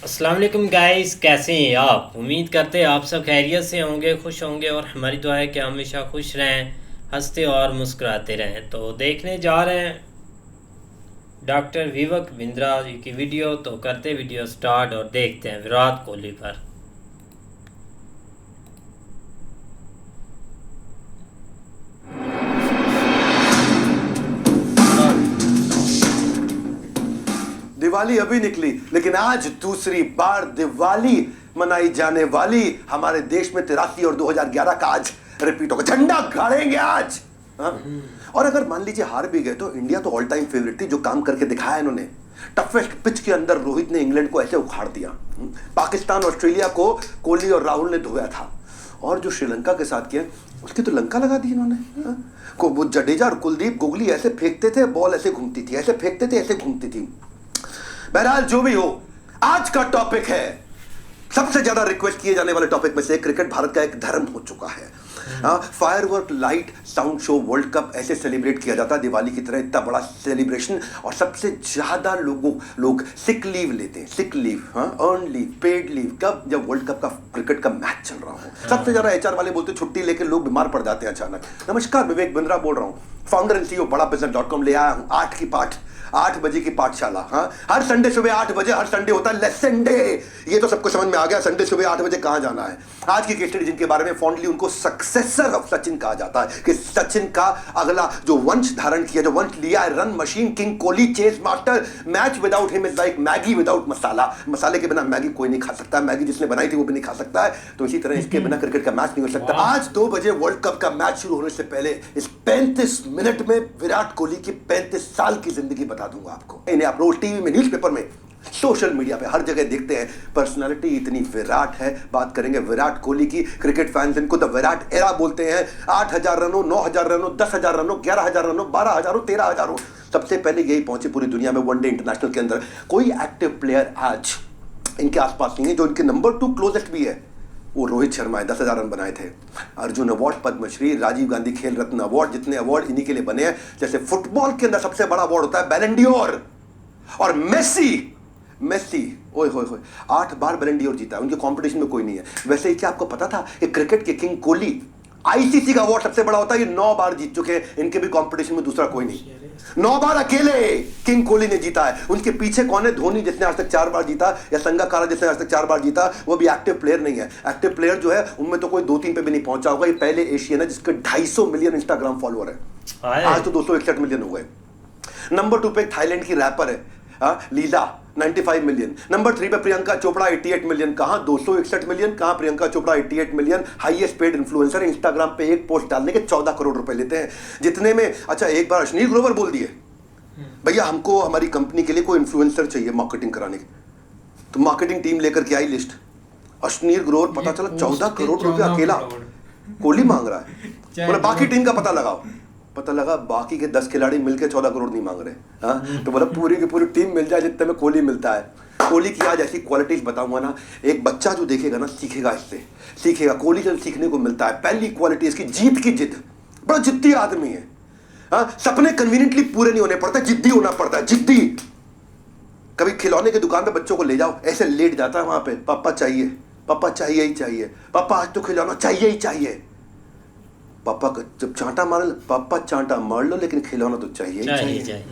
अस्सलाम वालेकुम गाइस, कैसे हैं आप? उम्मीद करते हैं आप सब खैरियत से होंगे, खुश होंगे और हमारी दुआ है कि हमेशा खुश रहें, हंसते और मुस्कुराते रहें। तो देखने जा रहे हैं डॉक्टर विवेक बिंद्रा जी की वीडियो। तो करते वीडियो स्टार्ट और देखते हैं विराट कोहली पर। दिवाली अभी निकली, लेकिन आज दूसरी बार दिवाली मनाई जाने वाली हमारे देश में 83 और 2011 का आज रिपीट होगा। झंडा गाड़ेंगे आज। हाँ? और अगर मान लीजिए हार भी गए तो इंडिया तो ऑल टाइम फेवरेट थी। जो काम करके दिखाया इन्होंने, टफेस्ट पिच के अंदर रोहित ने इंग्लैंड को ऐसे उखाड़ दिया। पाकिस्तान ऑस्ट्रेलिया को कोहली और राहुल ने धोया था। और जो श्रीलंका के साथ किया उसकी तो लंका लगा दी इन्होंने। हाँ? को वो जडेजा और कुलदीप गोगली ऐसे फेंकते थे, बॉल ऐसे घूमती थी, ऐसे फेंकते थे, ऐसे घूमती थी। बहरहाल जो भी हो, आज का टॉपिक है सबसे ज्यादा रिक्वेस्ट किए जाने वाले टॉपिक में से क्रिकेट भारत का एक धर्म हो चुका है। Firework, light, sound show, world cup ऐसे सेलिब्रेट किया जाता है दिवाली की तरह, इतना बड़ा सेलिब्रेशन। और सबसे ज्यादा लोग सिक लीव लेते हैं। Sick leave, earn leave, paid leave, कब? जब वर्ल्ड कप का क्रिकेट का मैच चल रहा हो। सबसे ज्यादा एचआर वाले बोलते छुट्टी लेके लोग बीमार पड़ जाते हैं अचानक। नमस्कार, विवेक बिंद्रा बोल रहा हूँ, फाउंडर एंड सीईओ बड़ा बिजनेस.com ले आया हूँ 8 बजे की पाठशाला। हाँ, हर संडे सुबह 8 बजे, हर संडे होता है लेसन डे। ये तो सबको समझ में आ गया, संडे सुबह 8 बजे कहां जाना है। आज की केस स्टडी जिनके बारे में फॉन्डली उनको सक्सेसर ऑफ सचिन कहा जाता है, कि सचिन का अगला जो वंश धारण किया, जो वंश लिया है, run machine, king Kohli, chase master. Match without him is like Maggi without masala. मसाले के बिना मैगी कोई नहीं खा सकता, मैगी जिसने बनाई थी वो भी नहीं खा सकता है। तो इसी तरह इसके बिना क्रिकेट का मैच नहीं हो सकता। आज 2 बजे वर्ल्ड कप का मैच शुरू होने से पहले इस 35 मिनट में विराट कोहली की 35 साल की जिंदगी बता दूंगा आपको। इन्हें आप रोज टीवी में, न्यूज़पेपर में, सोशल मीडिया पे हर जगह देखते हैं। पर्सनालिटी इतनी विराट है। बात करेंगे विराट कोहली की। क्रिकेट फैंस इनको द विराट एरा बोलते हैं। 8,000 रनों, 9,000 रनों, 10,000 रनों, 11,000 रनों, 12,000, 13,000। सबसे पहले यही पहुंचे पूरी दुनिया में वनडे इंटरनेशनल के अंदर। कोई एक्टिव प्लेयर आज इनके आसपास नहीं है। जो इनके नंबर 2 क्लोजेस्ट भी है वो रोहित शर्मा है, 10,000 रन बनाए थे। अर्जुन अवार्ड, पद्मश्री, राजीव गांधी खेल रत्न अवार्ड, जितने अवार्ड इन्हीं के लिए बने हैं। जैसे फुटबॉल के अंदर सबसे बड़ा अवार्ड होता है बैलन डी'ओर, और मेसी ओए होए होए 8 बार बैलन डी'ओर जीता है। उनके कंपटीशन में कोई नहीं है। वैसे ही क्या आपको पता था कि क्रिकेट के किंग कोहली, आईसीसी का अवार्ड सबसे बड़ा होता है, ये 9 बार जीत चुके हैं। इनके भी कंपटीशन में दूसरा कोई नहीं। 9 बार अकेले किंग कोहली ने जीता है। उनके पीछे कौन है? धोनी, जिसने आज तक 4 बार जीता, या संगकारा जिसने आज तक 4 बार जीता। वो भी एक्टिव प्लेयर नहीं है। एक्टिव प्लेयर जो है उनमें तो कोई 2-3 पे भी नहीं पहुंचा होगा। ये पहले एशियन है जिसके 250 मिलियन इंस्टाग्राम फॉलोअर है। आज तो 261 मिलियन हो गए। नंबर 2 पे थाईलैंड की रैपर है लीजा, 95 मिलियन। नंबर 3 पे प्रियंका चोपड़ा, 88 मिलियन। कहां 261 मिलियन, कहां Priyanka Chopra 88 million. Highest paid influencer, Instagram पे एक पोस्ट डालने के 14 करोड़ रुपए लेते हैं। जितने में अच्छा एक बार अश्नीर ग्रोवर बोल दिए, भैया हमको हमारी कंपनी के लिए कोई इन्फ्लुएंसर चाहिए मार्केटिंग कराने की। तो मार्केटिंग टीम लेकर के आई लिस्ट। अश्नीर ग्रोवर, पता चला 14 करोड़ रुपया अकेला कोहली मांग रहा है। बोला बाकी टीम का पता लगाओ। पता लगा बाकी के 10 खिलाड़ी मिलकर 14 करोड़ नहीं मांग रहे। हाँ, तो बोला पूरी की पूरी टीम मिल जाए जितने में कोहली मिलता है। कोहली की आज ऐसी क्वालिटीज बताऊंगा ना, एक बच्चा जो देखेगा ना सीखेगा, इससे सीखेगा। कोहली से सीखने को मिलता है। पहली क्वालिटी इसकी जीत की जिद। बड़ा जिद्दी आदमी है। हाँ, सपने कन्वीनियंटली पूरे नहीं होने पड़ते, जिद्दी होना पड़ता है, जिद्दी। कभी खिलौने की दुकान पे बच्चों को ले जाओ, ऐसे लेट जाता है वहां पे, पापा चाहिए, पापा चाहिए ही चाहिए, पापा आज तो खिलौना चाहिए ही चाहिए। पापा का जब चांटा मार, पापा चांटा मार लो लेकिन खिलौना तो चाहिए ही चाहिए।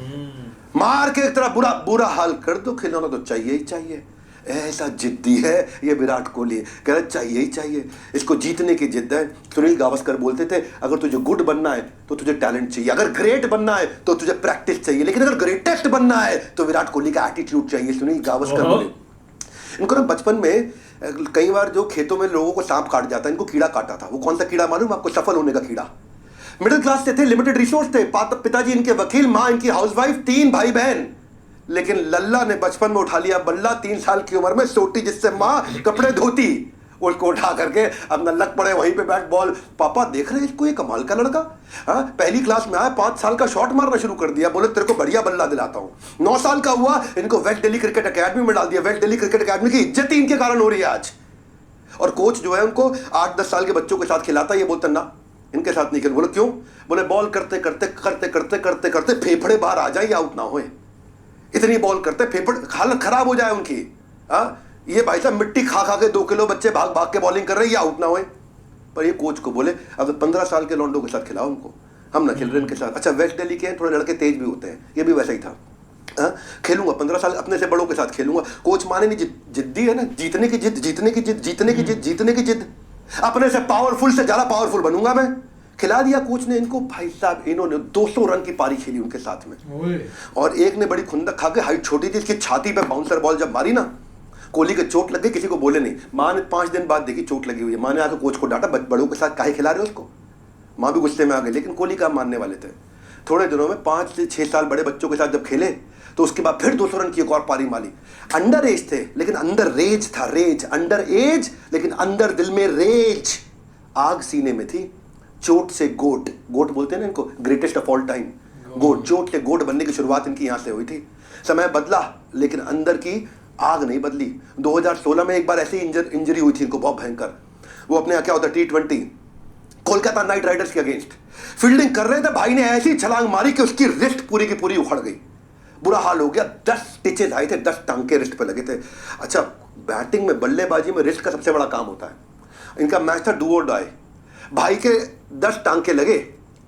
मार के एक तरह बुरा हाल कर दो, खिलौना तो चाहिए ही चाहिए। ऐसा जिद्दी है ये विराट कोहली। कह रहा चाहिए ही चाहिए। इसको जीतने की जिद्द है। सुनील गावस्कर बोलते थे अगर तुझे गुड बनना है तो तुझे टैलेंट चाहिए, अगर ग्रेट बनना है तो तुझे प्रैक्टिस चाहिए, लेकिन अगर ग्रेटेस्ट बनना है तो विराट कोहली का एटीट्यूड चाहिए। सुनील गावस्कर बोले। इनको ना बचपन में कई बार जो खेतों में लोगों को सांप काट जाता है, इनको कीड़ा काटा था। वो कौन सा कीड़ा मालूम आपको? सफल होने का कीड़ा। मिडिल क्लास से थे, लिमिटेड रिसोर्स थे। पिताजी इनके वकील, माँ इनकी हाउसवाइफ, 3 भाई बहन। लेकिन लल्ला ने बचपन में उठा लिया बल्ला। 3 साल की उम्र में सोटी जिससे माँ कपड़े धोती, उसको उठा करके अब लग पड़े वहीं पे बैट बॉल। पापा देख रहे हैं इसको, ये कमाल का लड़का। हाँ, पहली क्लास में आया, 5 साल का शॉट मारना शुरू कर दिया। बोले तेरे को बढ़िया बल्ला दिलाता हूँ। 9 साल का हुआ, इनको वेस्ट दिल्ली क्रिकेट अकेडमी में डाल दिया। वेस्ट दिल्ली क्रिकेट अकेडमी की इज्जत ही इनके कारण हो रही है आज। और कोच जो है उनको 8-10 साल के बच्चों के साथ खिलाता है। ये बोलता ना इनके साथ नहीं खेल। बोले क्यों? बोले बॉल करते करते करते करते करते करते फेफड़े बाहर आ जाए या आउट ना होए। इतनी बॉल करते फेफड़े हालत खराब हो जाए उनकी। हाँ, ये भाई साहब मिट्टी खा खा के 2 किलो बच्चे भाग भाग के बॉलिंग कर रहे हैं, ये आउट ना होए। पर ये कोच को बोले अगर 15 साल के लौंडों के साथ खिलाओ उनको, हम ना खेल रहे इनके साथ। अच्छा वेस्ट दिल्ली के हैं, थोड़े लड़के तेज भी होते हैं, ये भी वैसा ही था। हाँ, खेलूंगा 15 साल अपने से बड़ों के साथ खेलूंगा। कोच माने नहीं, जिद्दी है ना, जीतने की जिद, जीतने की जिद, जीतने की जिद, जीतने की जिद। अपने से पावरफुल से ज्यादा पावरफुल बनूंगा मैं। खिला दिया कोच ने इनको, भाई साहब इन्होंने 200 रन की पारी खेली उनके साथ में। और एक ने बड़ी खुंदक खा के, हाइट छोटी थी, इसकी छाती पे बाउंसर बॉल जब मारी ना, कोहली के चोट लग गई, किसी को बोले नहीं। माँ ने 5 दिन बाद देखी चोट लगी हुई है, माँ ने आकर कोच को डांटा, बड़ों के साथ काहे खिला रहे हो उसको। माँ भी गुस्से में आ गई, लेकिन कोहली का मानने वाले थे। थोड़े दिनों में 5 से 6 साल बड़े बच्चों के साथ जब खेले तो उसके बाद फिर 200 रन की एक और पारी मारी। अंडर एज थे लेकिन अंदर रेज था, रेज। अंडर एज लेकिन अंदर दिल में रेज। आग सीने में थी। चोट से गोट, गोट बोलते हैं ना इनको, ग्रेटेस्ट ऑफ ऑल टाइम, गोट। चोट से गोट बनने की शुरुआत इनकी यहां से हुई थी। समय बदला लेकिन अंदर की आग नहीं बदली। 2016 में एक बार ऐसी इंजरी हुई थी इनको, बहुत भयंकर। वो अपने यहाँ क्या होता है, T20 कोलकाता नाइट राइडर्स के अगेंस्ट फील्डिंग कर रहे थे, भाई ने ऐसी छलांग मारी कि उसकी रिस्ट पूरी की पूरी उखड़ गई। बुरा हाल हो गया, 10 स्टिचेस आए थे, 10 टांके रिस्ट पे लगे थे। अच्छा बैटिंग में, बल्लेबाजी में रिस्ट का सबसे बड़ा काम होता है। इनका मैच था डू और डाई, भाई के 10 टांके लगे।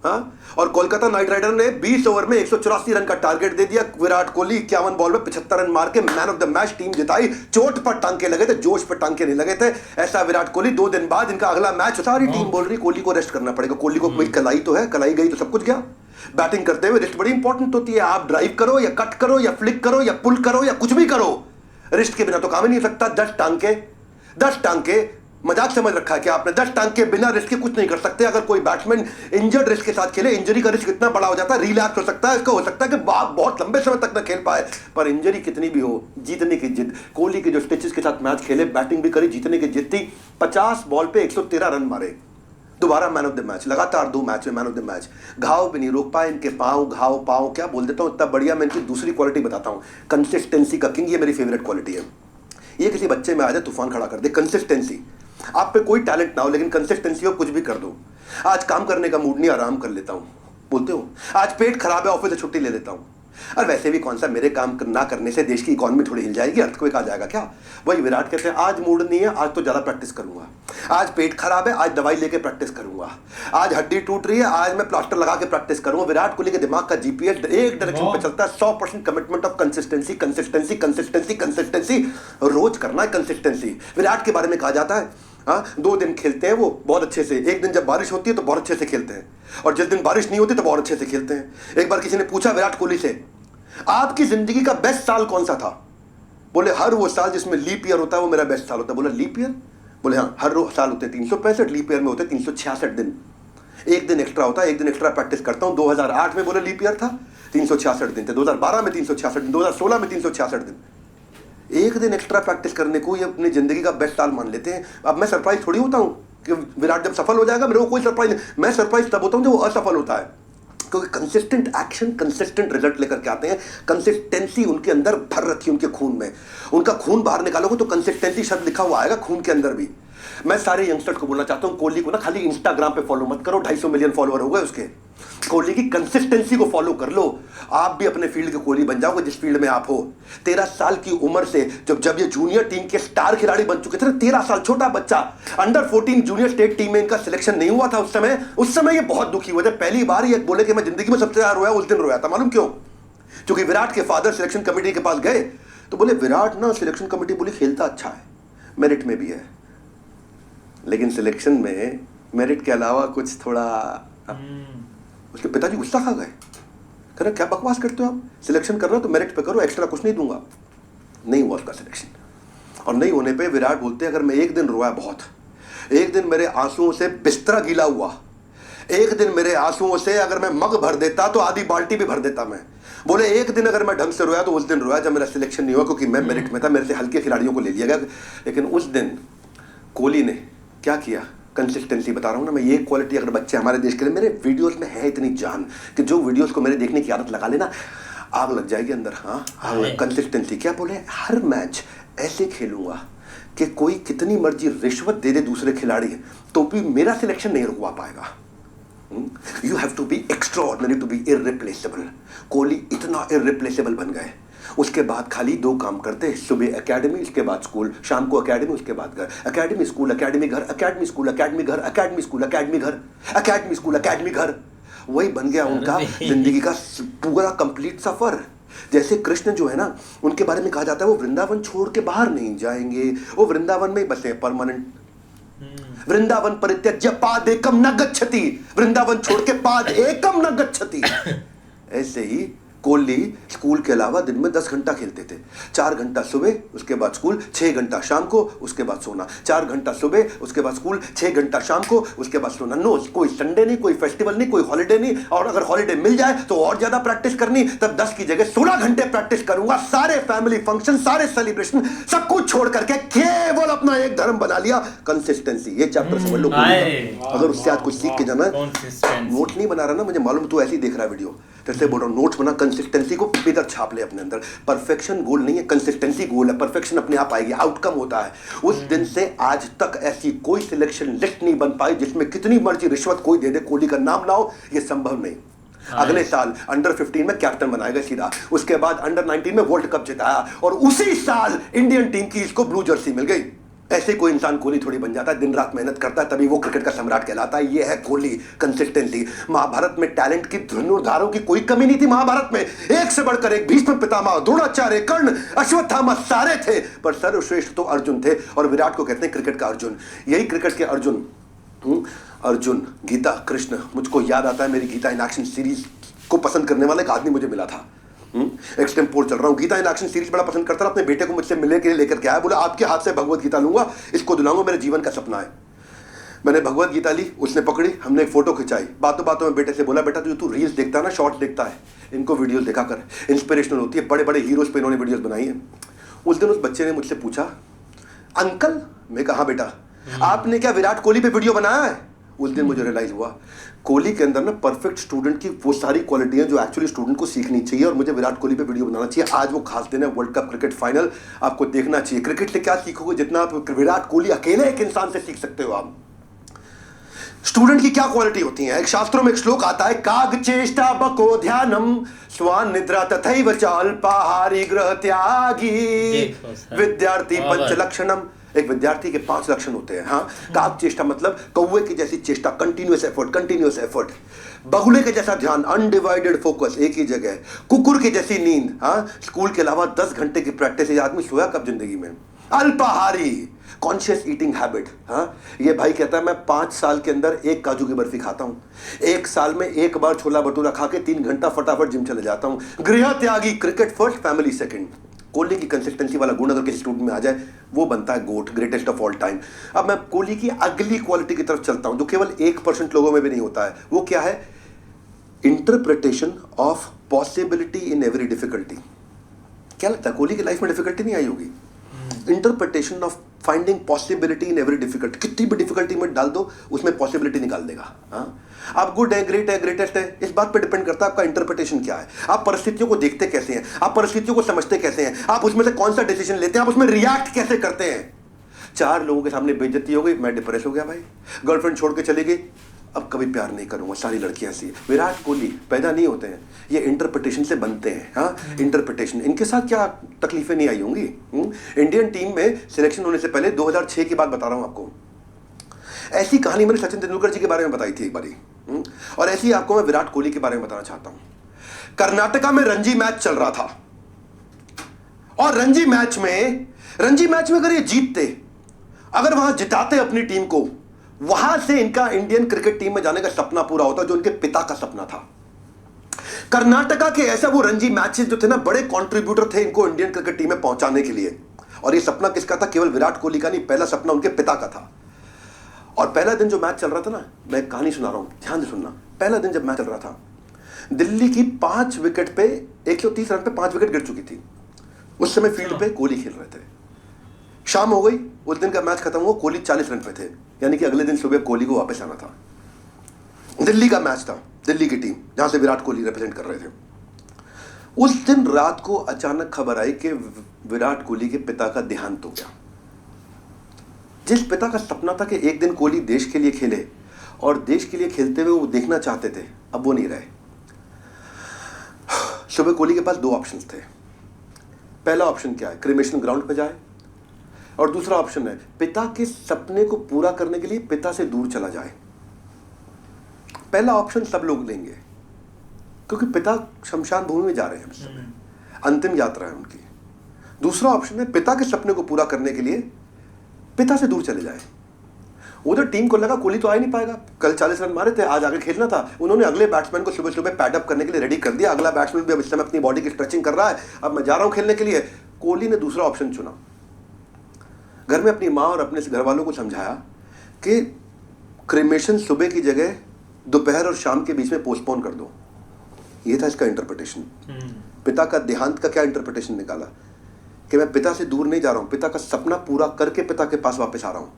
हाँ, और कोलकाता नाइट राइडर ने 20 ओवर में 184 रन का टारगेट दे दिया। विराट कोहली 51 बॉल में 75 रन मार के man of the match, team जिताई। चोट पर टांके लगे थे, जोश पर टांके नहीं लगे थे। ऐसा विराट कोहली 2 दिन बाद इनका अगला मैच, सारी टीम बोल रही कोहली को रेस्ट करना पड़ेगा। कोहली को कोई कलाई तो है, कलाई गई तो सब कुछ गया। बैटिंग करते हुए रिस्ट बड़ी इंपॉर्टेंट होती है। आप ड्राइव करो या कट करो या फ्लिक करो या पुल करो या कुछ भी करो, रिस्ट के बिना तो काम ही नहीं हो सकता। 10 टांके, 10 टांके मजाक समझ रखा है कि आपने। 10 टांके बिना रिस्क के कुछ नहीं कर सकते। अगर कोई बैट्समैन इंजर्ड रिस्क के साथ खेले, इंजरी का रिस्क इतना बड़ा हो जाता है, रिलैप्स हो सकता है, इसका हो सकता है कि बहुत लंबे समय तक न खेल पाए। पर इंजरी कितनी भी हो, जीतने की जिद। कोहली के जो स्टिचेस के साथ मैच खेले, बैटिंग भी करी, जीतने की जिद थी। 50 बॉल पे 113 रन मारे, दोबारा मैन ऑफ द मैच, लगातार 2 मैच में मैन ऑफ द मैच। घाव भी नहीं रोक पाए इनके पाँव, घाव पाँव क्या बोल देता हूँ, इतना बढ़िया। मैं इनकी दूसरी क्वालिटी बताता हूँ, कंसिस्टेंसी का किंग। ये मेरी फेवरेट क्वालिटी है। ये किसी बच्चे में आ जाए, तूफान खड़ा कर दे। कंसिस्टेंसी, आप पे कोई टैलेंट ना हो लेकिन कंसिस्टेंसी हो, कुछ भी कर दो। आज काम करने का मूड नहीं, आराम कर लेता हूँ, बोलते हो। आज पेट खराब है, ऑफिस से छुट्टी ले लेता हूँ। और वैसे भी कौन सा, मेरे काम ना करने से देश की इकोनॉमी थोड़ी हिल जाएगी, अर्थक्वेक आ जाएगा क्या। वही विराट कहते हैं, आज मूड नहीं है, आज तो ज्यादा प्रैक्टिस करूंगा। आज पेट खराब है, आज दवाई लेके प्रैक्टिस करूंगा। आज हड्डी टूट रही है, आज मैं प्लास्टर लगा के प्रैक्टिस करूंगा। विराट कोहली के दिमाग का जीपीएस एक डायरेक्शन पे चलता है, 100% commitment of consistency, consistency, consistency, consistency. रोज करना है कंसिस्टेंसी। विराट के बारे में कहा जाता है, हाँ 2 दिन खेलते हैं वो बहुत अच्छे से। एक दिन जब बारिश होती है तो बहुत अच्छे से खेलते हैं, और जिस दिन बारिश नहीं होती तो बहुत अच्छे से खेलते हैं। एक बार किसी ने पूछा विराट कोहली से, आपकी जिंदगी का बेस्ट साल कौन सा था? बोले हर वो साल जिसमें लीप ईयर होता है वो मेरा बेस्ट साल होता है। बोला लीप ईयर? बोले हाँ, हर साल होते हैं 365, लीप ईयर में होते 366 दिन। एक दिन एक्स्ट्रा होता है, एक दिन एक्स्ट्रा प्रैक्टिस करता हूँ। 2008 में बोले लीप ईयर था, 366 दिन थे। 2012 में 366 दिन, 2016 में 366 दिन। एक दिन एक्स्ट्रा प्रैक्टिस करने को ये अपनी जिंदगी का बेस्ट साल मान लेते हैं। अब मैं सरप्राइज थोड़ी होता हूँ कि विराट जब सफल हो जाएगा, मेरे को कोई सरप्राइज नहीं। मैं सरप्राइज तब होता हूँ जब वो असफल होता है, क्योंकि कंसिस्टेंट एक्शन कंसिस्टेंट रिजल्ट लेकर के आते हैं। कंसिस्टेंसी उनके अंदर भर रखी है, उनके खून में। उनका खून बाहर निकालोगे तो कंसिस्टेंसी शब्द लिखा हुआ आएगा खून के अंदर भी। मैं सारे यंगस्टर्स को बोलना चाहता हूं, कोहली को ना खाली इंस्टाग्राम पे फॉलो मत करो, 250 मिलियन फॉलोअर हो गए उसके। कोहली की कंसिस्टेंसी को फॉलो कर लो, आप भी अपने फील्ड के कोहली बन जाओगे जिस फील्ड में आप हो। 13 साल की उम्र से जब ये जूनियर टीम के स्टार खिलाड़ी बन चुके थे ना, 13 साल छोटा बच्चा, अंडर 14 जूनियर स्टेट टीम में इनका सिलेक्शन नहीं हुआ था उस समय ये बहुत दुखी हुए थे। पहली बार ये बोले कि मैं जिंदगी में सबसे ज्यादा रोया उस दिन रोया था। मालूम क्यों? क्योंकि विराट के फादर सिलेक्शन कमेटी के पास गए तो बोले विराट ना, सिलेक्शन कमेटी बोली खेलता अच्छा है, मेरिट में भी है, लेकिन सिलेक्शन में मेरिट के अलावा कुछ थोड़ा। उसके पिताजी गुस्सा खा गए, कह रहे क्या बकवास करते हो आप, सिलेक्शन कर रहे हो तो मेरिट पे करो, एक्स्ट्रा कुछ नहीं दूंगा। नहीं हुआ उसका सिलेक्शन, और नहीं होने पे विराट बोलते अगर मैं एक दिन रोया बहुत, एक दिन मेरे आंसुओं से बिस्तरा गीला हुआ, एक दिन मेरे आंसुओं से अगर मैं मग भर देता तो आधी बाल्टी भी भर देता मैं। बोले एक दिन अगर मैं ढंग से रोया तो उस दिन रोया जब मेरा सिलेक्शन नहीं हुआ, क्योंकि मैं मेरिट में था, मेरे से हल्के खिलाड़ियों को ले लिया गया। लेकिन उस दिन कोहली ने क्या किया, कंसिस्टेंसी बता रहा हूँ ना मैं। ये क्वालिटी अगर बच्चे हमारे देश के लिए, मेरे वीडियोस में है इतनी जान कि जो वीडियोस को मेरे देखने की आदत लगा लेना, आग लग जाएगी अंदर। हाँ कंसिस्टेंसी क्या बोले, हर मैच ऐसे खेलूंगा कि कोई कितनी मर्जी रिश्वत दे दे दूसरे खिलाड़ी तो भी मेरा सिलेक्शन नहीं रुकवा पाएगा। You have to be extraordinary to be irreplaceable. Kohli इतना इररिप्लेसेबल बन गए, उसके बाद खाली 2 काम करते, सुबह एकेडमी, उसके बाद स्कूल, शाम को एकेडमी, उसके बाद घर, एकेडमी स्कूल एकेडमी घर, एकेडमी स्कूल एकेडमी घर, एकेडमी स्कूल एकेडमी घर, एकेडमी स्कूल एकेडमी घर। वही बन गया उनका जिंदगी का पूरा कंप्लीट सफर। जैसे कृष्ण जो है ना, उनके बारे में कहा जाता है वो वृंदावन छोड़ के बाहर नहीं जाएंगे, वो वृंदावन में ही बसे परमानेंट। वृंदावन परित्यज्य पाद एकम न गच्छति, वृंदावन छोड़ के पाद एकम न गच्छति। ऐसे ही कोहली स्कूल के अलावा दिन में 10 घंटा खेलते थे। 4 घंटा सुबह, उसके बाद स्कूल, 6 घंटा शाम को, उसके बाद सोना। 4 घंटा सुबह, उसके बाद स्कूल, 6 घंटा शाम को, उसके बाद सोना। नो कोई संडे नहीं, कोई फेस्टिवल नहीं, कोई हॉलिडे नहीं, और अगर हॉलिडे मिल जाए तो और ज्यादा प्रैक्टिस करनी। तब 10 की जगह 16 घंटे प्रैक्टिस करूंगा। सारे फैमिली फंक्शन, सारे सेलिब्रेशन, सब कुछ छोड़ करके केवल अपना एक धर्म बना लिया, कंसिस्टेंसी। ये चैप्टर समझ लो। अगर उससे आज कुछ सीख के जाना, नोट नहीं बना रहा ना, मुझे मालूम तू ऐसे ही देख रहा है वीडियो, जैसे बोल रहा हूँ, नोट्स बना, कंसिस्टेंसी को इधर छाप ले अपने अंदर। परफेक्शन गोल नहीं है, कंसिस्टेंसी गोल है। परफेक्शन अपने आप आएगी, आउटकम होता है। उस दिन से आज तक ऐसी कोई सिलेक्शन लिस्ट नहीं बन पाई जिसमें कितनी मर्जी रिश्वत कोई दे दे, कोहली का नाम ना हो, ये संभव नहीं। अगले साल अंडर 15 में कैप्टन बनाएगा सीधा, उसके बाद अंडर 19 में वर्ल्ड कप जिताया, और उसी साल इंडियन टीम की इसको ब्लू जर्सी मिल गई। ऐसे कोई इंसान कोहली थोड़ी बन जाता है, दिन रात मेहनत करता है, तभी वो क्रिकेट का सम्राट कहलाता है। ये है कोहली, कंसिस्टेंसी। महाभारत में टैलेंट की धनुर्धारों की कोई कमी नहीं थी। महाभारत में एक से बढ़कर एक, भीष्म पितामह, द्रोणाचार्य, कर्ण, अश्वत्थामा सारे थे, पर सर्वश्रेष्ठ तो अर्जुन थे, और विराट को कहते हैं क्रिकेट का अर्जुन। यही क्रिकेट के अर्जुन, अर्जुन, गीता, कृष्ण। मुझको याद आता है मेरी गीता इन एक्शन सीरीज को पसंद करने वाला एक आदमी मुझे मिला था। एक्सटेम्पोर चल रहा हूँ, गीता इन एक्शन सीरीज बड़ा पसंद करता था। अपने बेटे को मुझसे मिलने के लिए लेकर के आया, बोला आपके हाथ से भगवत गीता लूंगा, इसको दिलाऊंगा, मेरे जीवन का सपना है। मैंने भगवत गीता ली, उसने पकड़ी, हमने एक फोटो खिंचाई। बातों बातों में बेटे से बोला, बेटा तू रील्स देखता है ना, शॉर्ट्स देखता है, इनको वीडियोस देखा कर, इंस्पिरेशनल होती है। बड़े बड़े हीरोज पे इन्होंने वीडियोस बनाई है। उस दिन उस बच्चे ने मुझसे पूछा, अंकल, मैं कहा बेटा, आपने क्या विराट कोहली पे वीडियो बनाया है? उस दिन मुझे रियलाइज हुआ कोहली के अंदर ना परफेक्ट स्टूडेंट की वो सारी क्वालिटियां जो एक्चुअली स्टूडेंट को सीखनी चाहिए, और मुझे विराट कोहली पे वीडियो बनाना चाहिए। आज वो खास दिन है, वर्ल्ड कप क्रिकेट फाइनल, आपको देखना चाहिए। क्रिकेट से क्या सीखोगे, जितना आप विराट कोहली अकेले एक इंसान से सीख सकते हो। आप स्टूडेंट की क्या क्वालिटी होती है? एक शास्त्रों में एक श्लोक आता है, काग चेष्टा बको ध्यानम स्वान निद्रा तथैव च अल्पाहारी गृह त्यागी विद्यार्थी पंच लक्षणम। एक विद्यार्थी के 5 लक्षण होते हैं। हाँ, काग चेष्टा मतलब कौवे की जैसी चेष्टा, कंटिन्यूअस एफर्ट, कंटिन्यूअस एफर्ट। बहुले के जैसा ध्यान, अनडिवाइडेड फोकस, एक ही जगह। कुकुर की जैसी नींद। हाँ, स्कूल के अलावा 10 घंटे की प्रैक्टिस। ये आदमी सोया कब जिंदगी में? अल्पाहारी, कॉन्शियस ईटिंग हैबिट। हाँ, ये भाई कहता है मैं 5 साल के अंदर 1 काजू की बर्फी खाता हूँ, 1 साल में 1 बार छोला भटूरा खा के 3 घंटा फटाफट जिम चले जाता हूँ। गृह त्यागी, cricket first, family second. Kohli की कंसिस्टेंसी वाला गुण अगर किसी स्टूडेंट में आ जाए, वो बनता है गोट, ग्रेटेस्ट ऑफ ऑल टाइम। अब मैं कोहली की अगली क्वालिटी की तरफ चलता हूं, जो केवल 1% लोगों में भी नहीं होता है। वो क्या है? Interpretation of possibility in every difficulty. क्या लगता है कोहली की लाइफ में डिफिकल्टी नहीं आई होगी? Interpretation of finding possibility in every difficulty. कितनी भी डिफिकल्टी में डाल दो, उसमें पॉसिबिलिटी निकाल देगा। हाँ, आप गुड है, ग्रेट है, ग्रेटेस्ट है, इस बात पे डिपेंड करता है आपका इंटरप्रिटेशन क्या है। आप परिस्थितियों को देखते कैसे हैं, आप परिस्थितियों को समझते कैसे हैं, आप उसमें से कौन सा डिसीजन लेते हैं, आप उसमें रिएक्ट कैसे करते हैं। 4 लोगों के सामने बेइज्जती हो गई, मैं डिप्रेस हो गया भाई, गर्लफ्रेंड छोड़ के चली गई, अब कभी प्यार नहीं करूंगा, सारी लड़कियां ऐसी। विराट कोहली पैदा नहीं होते हैं, ये इंटरप्रिटेशन से बनते हैं। हाँ, इंटरप्रिटेशन। इनके साथ क्या तकलीफें नहीं आई होंगी? इंडियन टीम में सिलेक्शन होने से पहले 2006 की बात बता रहा हूं आपको। ऐसी कहानी मैंने सचिन तेंदुलकर जी के बारे में बताई थी एक बारी, और ऐसी आपको मैं विराट कोहली के बारे में बताना चाहता हूं। कर्नाटका में रणजी मैच चल रहा था, और रणजी मैच में अगर ये जीतते, अगर वहां जिताते अपनी टीम को, वहां से इनका इंडियन क्रिकेट टीम में जाने का सपना पूरा होता, जो इनके पिता का सपना था। कर्नाटका के ऐसा वो रणजी मैचेस जो थे ना, बड़े कंट्रीब्यूटर थे इनको इंडियन क्रिकेट टीम में पहुंचाने के लिए। और ये सपना किसका था? केवल विराट कोहली का नहीं, पहला सपना उनके पिता का था। और पहला दिन जो मैच चल रहा था ना, मैं एक कहानी सुना रहा हूं, ध्यान से सुनना। पहला दिन जब मैच चल रहा था, दिल्ली की 5 विकेट पे 130 रन पे 5 विकेट गिर चुकी थी। उस समय फील्ड पे कोहली खेल रहे थे। शाम हो गई, उस दिन का मैच खत्म हुआ, कोहली 40 रन पे थे, यानी कि अगले दिन सुबह कोहली को वापस आना था। दिल्ली का मैच था, दिल्ली की टीम जहां से विराट कोहली रिप्रेजेंट कर रहे थे। उस दिन रात को अचानक खबर आई कि विराट कोहली के पिता का देहांत हो गया। जिस पिता का सपना था कि एक दिन कोहली देश के लिए खेले, और देश के लिए खेलते हुए वो देखना चाहते थे, अब वो नहीं रहे। सुबह कोहली के पास 2 ऑप्शंस थे। पहला ऑप्शन क्या है? क्रिमेशन ग्राउंड पे जाए। और दूसरा ऑप्शन है पिता के सपने को पूरा करने के लिए पिता से दूर चला जाए। पहला ऑप्शन सब लोग लेंगे क्योंकि पिता शमशान भूमि में जा रहे हैं उस समय, अंतिम यात्रा है उनकी। दूसरा ऑप्शन है पिता के सपने को पूरा करने के लिए पिता से दूर चले जाए। उधर टीम को लगा कोहली तो आ ही नहीं पाएगा, कल 40 रन मारे थे, आज आगे खेलना था। उन्होंने अगले बैट्समैन को सुबह सुबह पैडअप करने के लिए रेडी कर दिया। अगला बैट्समैन भी अब इस समय अपनी बॉडी की स्ट्रेचिंग कर रहा है, अब मैं जा रहा हूं खेलने के लिए। कोहली ने दूसरा ऑप्शन चुना। घर में अपनी माँ और अपने घर वालों को समझाया कि क्रिमेशन सुबह की जगह दोपहर और शाम के बीच में पोस्टपोन कर दो। ये था इसका इंटरप्रिटेशन। पिता का देहांत का क्या इंटरप्रिटेशन निकाला कि मैं पिता से दूर नहीं जा रहा हूं, पिता का सपना पूरा करके पिता के पास वापस आ रहा हूं।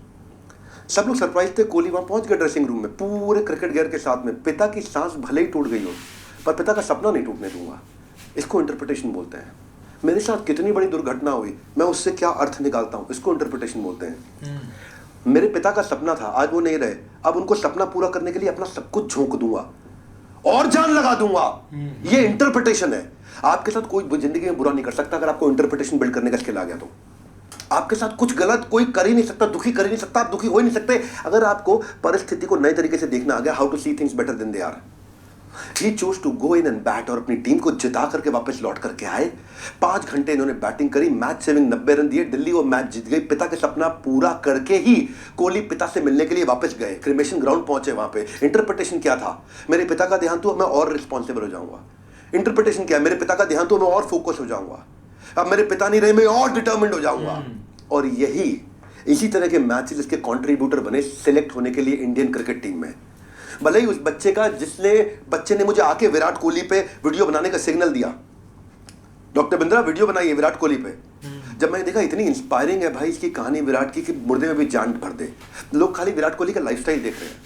सब लोग सरप्राइज थे। कोहली वहां पहुंच गया ड्रेसिंग रूम में पूरे क्रिकेट गियर के साथ में। पिता की सांस भले ही टूट गई हो पर पिता का सपना नहीं टूटने दूंगा। इसको इंटरप्रिटेशन बोलते हैं। मेरे साथ कितनी बड़ी दुर्घटना हुई, मैं उससे क्या अर्थ निकालता हूं, इसको इंटरप्रिटेशन बोलते हैं। मेरे पिता का सपना था, आज वो नहीं रहे, अब उनको सपना पूरा करने के लिए अपना सब कुछ झोंक दूंगा और जान लगा दूंगा। ये इंटरप्रिटेशन है। आपके साथ कोई जिंदगी में बुरा नहीं कर सकता अगर आपको इंटरप्रिटेशन बिल्ड करने का स्किल आ गया तो। आपके साथ कुछ गलत कोई कर ही नहीं सकता, दुखी कर ही नहीं सकता, आप दुखी हो ही नहीं सकते अगर आपको परिस्थिति को नए तरीके से देखना आ गया। How to see things better than they are. He chose to go in and bat और अपनी टीम को जिता करके वापस लौट करके आए। 5 घंटे इन्होंने बैटिंग करी, मैच सेविंग 90 रन दिए, दिल्ली वो मैच जीत गई। पिता का सपना पूरा करके ही कोहली पिता से मिलने के लिए वापस गए, क्रिमेशन ग्राउंड पहुंचे। वहां पे इंटरप्रिटेशन क्या था? मेरे पिता का देहांत हुआ, मैं और रिस्पॉन्सिबल हो जाऊंगा। इंटरप्रिटेशन क्या है? मेरे पिता का देहांत हुआ, मैं और फोकस हो जाऊंगा। अब मेरे पिता नहीं रहे, मैं और डिटर्मिन्ड हो जाऊंगा। और यही इसी तरह के मैचेस इसके कंट्रीब्यूटर बने सिलेक्ट होने के लिए इंडियन क्रिकेट टीम में। भले ही उस बच्चे ने मुझे आके विराट कोहली पे वीडियो बनाने का सिग्नल दिया, डॉक्टर बिंद्रा वीडियो बनाइए विराट कोहली पे। जब मैंने देखा इतनी इंस्पायरिंग है भाई इसकी कहानी विराट की कि मुर्दे में भी जान भर दे। लोग खाली विराट कोहली का लाइफस्टाइल देख रहे हैं।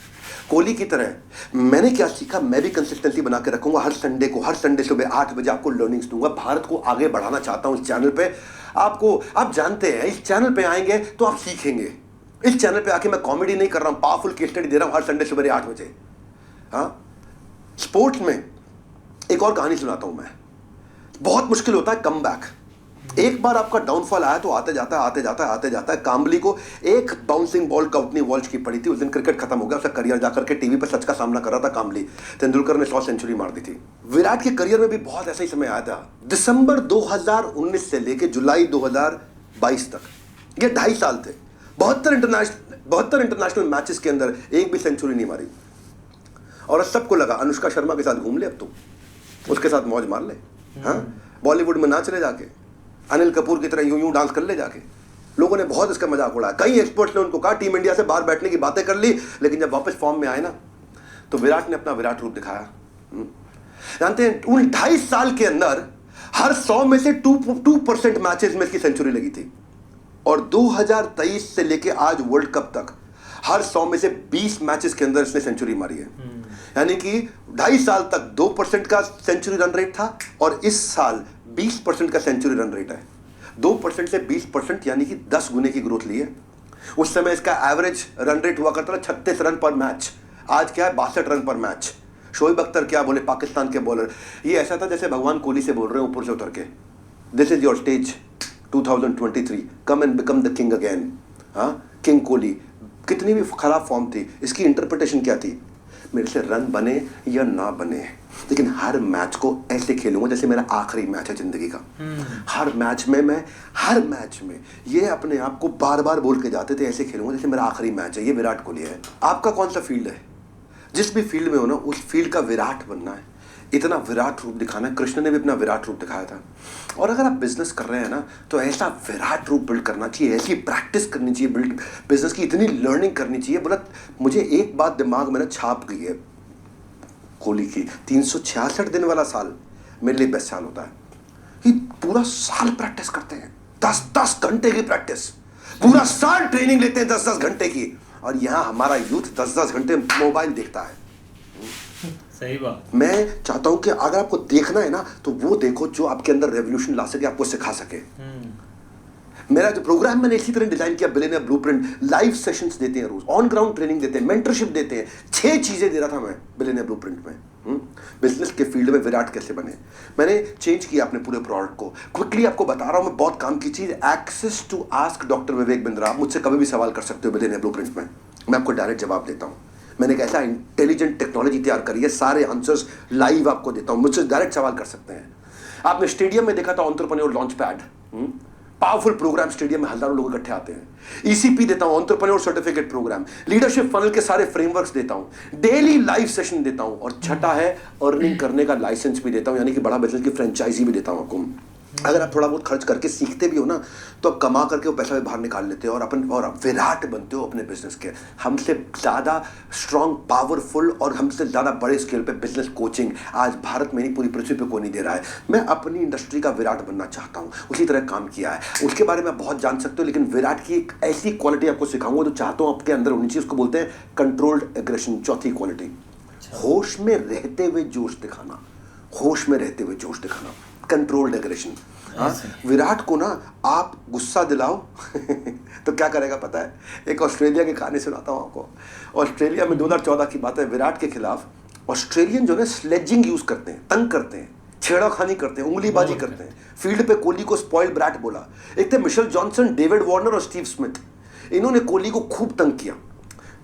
कोहली की तरह मैंने क्या सीखा, मैं भी कंसिस्टेंसी बना के रखूंगा। हर संडे सुबह 8 बजे आपको लर्निंग्स दूंगा। भारत को आगे बढ़ाना चाहता हूं इस चैनल पे। आप जानते हैं इस चैनल पे आएंगे तो आप सीखेंगे। इस चैनल पे आके मैं कॉमेडी नहीं कर रहा हूं, पावरफुल केस स्टडी दे रहा हूं हर संडे सुबह 8 बजे। हाँ, स्पोर्ट्स में एक और कहानी सुनाता हूं मैं। बहुत मुश्किल होता है कम बैक। एक बार आपका डाउनफॉल आया तो आते जाता है। काम्बली को एक बाउंसिंग बॉल काउटनी वॉल्श की पड़ी थी। उस दिन क्रिकेट खत्म हो गया, उसका करियर जाकर के टीवी पर सच का सामना कर रहा था काम्बली। तेंदुलकर ने 100 सेंचुरी मार दी थी। विराट के करियर में भी बहुत ऐसा ही समय आया था। दिसंबर 2019 से लेकर जुलाई 2022 तक, ये 2.5 साल थे। 72 इंटरनेशनल मैचेस के अंदर एक भी सेंचुरी नहीं मारी। और सबको लगा अनुष्का शर्मा के साथ घूम ले, अब तो उसके साथ मौज मार ले। हाँ, बॉलीवुड में नाच ले जाके, अनिल कपूर की तरह यूं डांस कर ले जाके। लोगों ने बहुत इसका मजाक उड़ाया। कई एक्सपर्ट्स ने उनको कहा टीम इंडिया से बाहर बैठने की बातें कर ली, लेकिन जब वापस फॉर्म में आए ना तो विराट ने अपना विराट रूप दिखाया। जानते हैं उन 2.5 साल के अंदर हर 100 में से 2% मैचेस में इसकी सेंचुरी लगी थी। और 2023 से लेके आज वर्ल्ड कप तक हर 100 में से 20 मैचेस के अंदर इसने सेंचुरी मारी है। यानी कि 2.5 साल तक 2% का सेंचुरी रन रेट था और इस साल 20% का सेंचुरी रन रेट है। 2% से 20% यानी कि 10 गुने की ग्रोथ ली है। उस समय इसका एवरेज रन रेट हुआ करता था 36 रन पर मैच, आज क्या है 62 रन पर मैच। शोएब अख्तर क्या बोले, पाकिस्तान के बॉलर, ये ऐसा था जैसे भगवान कोहली से बोल रहे हैं ऊपर से उतर के, this is your stage 2023, come and become the king again. हाँ, किंग कोहली। कितनी भी खराब फॉर्म थी, इसकी इंटरप्रिटेशन क्या थी? मेरे से रन बने या ना बने, लेकिन हर मैच को ऐसे खेलूंगा जैसे मेरा आखिरी मैच है जिंदगी का। हर मैच में ये अपने आप को बार बार बोल के जाते थे, ऐसे खेलूंगा जैसे मेरा आखिरी मैच है। ये विराट कोहली है। आपका कौन सा फील्ड है? जिस भी फील्ड में हो ना, उस फील्ड का विराट बनना है, इतना विराट रूप दिखाना है। कृष्ण ने भी अपना विराट रूप दिखाया था। और अगर आप बिजनेस कर रहे हैं ना तो ऐसा विराट रूप बिल्ड करना चाहिए, ऐसी प्रैक्टिस करनी चाहिए, बिजनेस की इतनी लर्निंग करनी चाहिए। बोला मुझे एक बात दिमाग में ना छाप गई है कोहली की, 366 दिन वाला साल मेरे लिए बेस्ट साल होता है। ये पूरा साल प्रैक्टिस करते हैं, 10-10 घंटे की प्रैक्टिस, पूरा साल ट्रेनिंग लेते हैं 10-10 घंटे की। और यहाँ हमारा यूथ 10-10 घंटे मोबाइल देखता है। सही बात। मैं चाहता हूं कि अगर आपको देखना है ना तो वो देखो जो आपके अंदर रेवोल्यूशन ला सके, आपको सिखा सके। मेरा जो प्रोग्राम मैंने इसी तरह डिजाइन किया, बिलियनियर ब्लूप्रिंट। लाइव सेशंस देते हैं रोज, ऑन ग्राउंड ट्रेनिंग देते हैं, मेंटरशिप देते हैं। 6 चीजें दे रहा था मैं बिलियनियर ब्लूप्रिंट में। बिजनेस के फील्ड में विराट कैसे बने। मैंने चेंज किया अपने पूरे प्रोडक्ट को। क्विकली आपको बता रहा हूँ मैं, बहुत काम की चीज़, access to ask doctor Vivek Bindra. आप मुझसे कभी भी सवाल कर सकते हो बिलियनियर ब्लूप्रिंट में, मैं आपको डायरेक्ट जवाब देता हूँ। मैंने एक ऐसा इंटेलिजेंट टेक्नोलॉजी तैयार करी है, सारे आंसर्स लाइव आपको देता हूँ, मुझसे डायरेक्ट सवाल कर सकते हैं। आपने स्टेडियम में देखा था entrepreneur launch pad, powerful programme, stadium में हजारों लोग इकट्ठे आते हैं। ईसीपी देता हूं, entrepreneur certificate programme, leadership funnel के सारे फ्रेमवर्क्स देता हूं, डेली लाइव सेशन देता हूं, और छठा है अर्निंग करने का लाइसेंस भी देता हूं, यानी कि बड़ा बिजनेस की फ्रेंचाइजी भी देता हूं आपको। अगर आप थोड़ा बहुत खर्च करके सीखते भी हो ना, तो आप कमा करके वो पैसा भी बाहर निकाल लेते हो और आप विराट बनते हो अपने बिजनेस के। हमसे ज़्यादा स्ट्रॉन्ग, पावरफुल और हमसे ज़्यादा बड़े स्केल पे बिजनेस कोचिंग आज भारत में नहीं, पूरी पृथ्वी पे कोई नहीं दे रहा है। मैं अपनी इंडस्ट्री का विराट बनना चाहता हूँ, उसी तरह काम किया है। उसके बारे में बहुत जान सकते हो, लेकिन विराट की एक ऐसी क्वालिटी आपको सिखाऊंगा जो चाहता हूँ आपके अंदर होनी चाहिए। उसको बोलते हैं कंट्रोल्ड एग्रेशन, चौथी क्वालिटी, होश में रहते हुए जोश दिखाना। होश में रहते हुए जोश दिखाना, कंट्रोल्ड एग्रेशन। हाँ, विराट को ना आप गुस्सा दिलाओ तो क्या करेगा पता है? एक ऑस्ट्रेलिया की कहानी सुनाता हूँ आपको। ऑस्ट्रेलिया में 2014 की बात है, विराट के खिलाफ ऑस्ट्रेलियन जो है स्लेजिंग यूज करते हैं, तंग करते हैं, छेड़ाखानी करते हैं, उंगलीबाजी करते हैं। फील्ड पे कोहली को स्पॉइल ब्रैट बोला। एक थे मिशेल जॉनसन, डेविड वार्नर और स्टीव स्मिथ, इन्होंने कोहली को खूब तंग किया।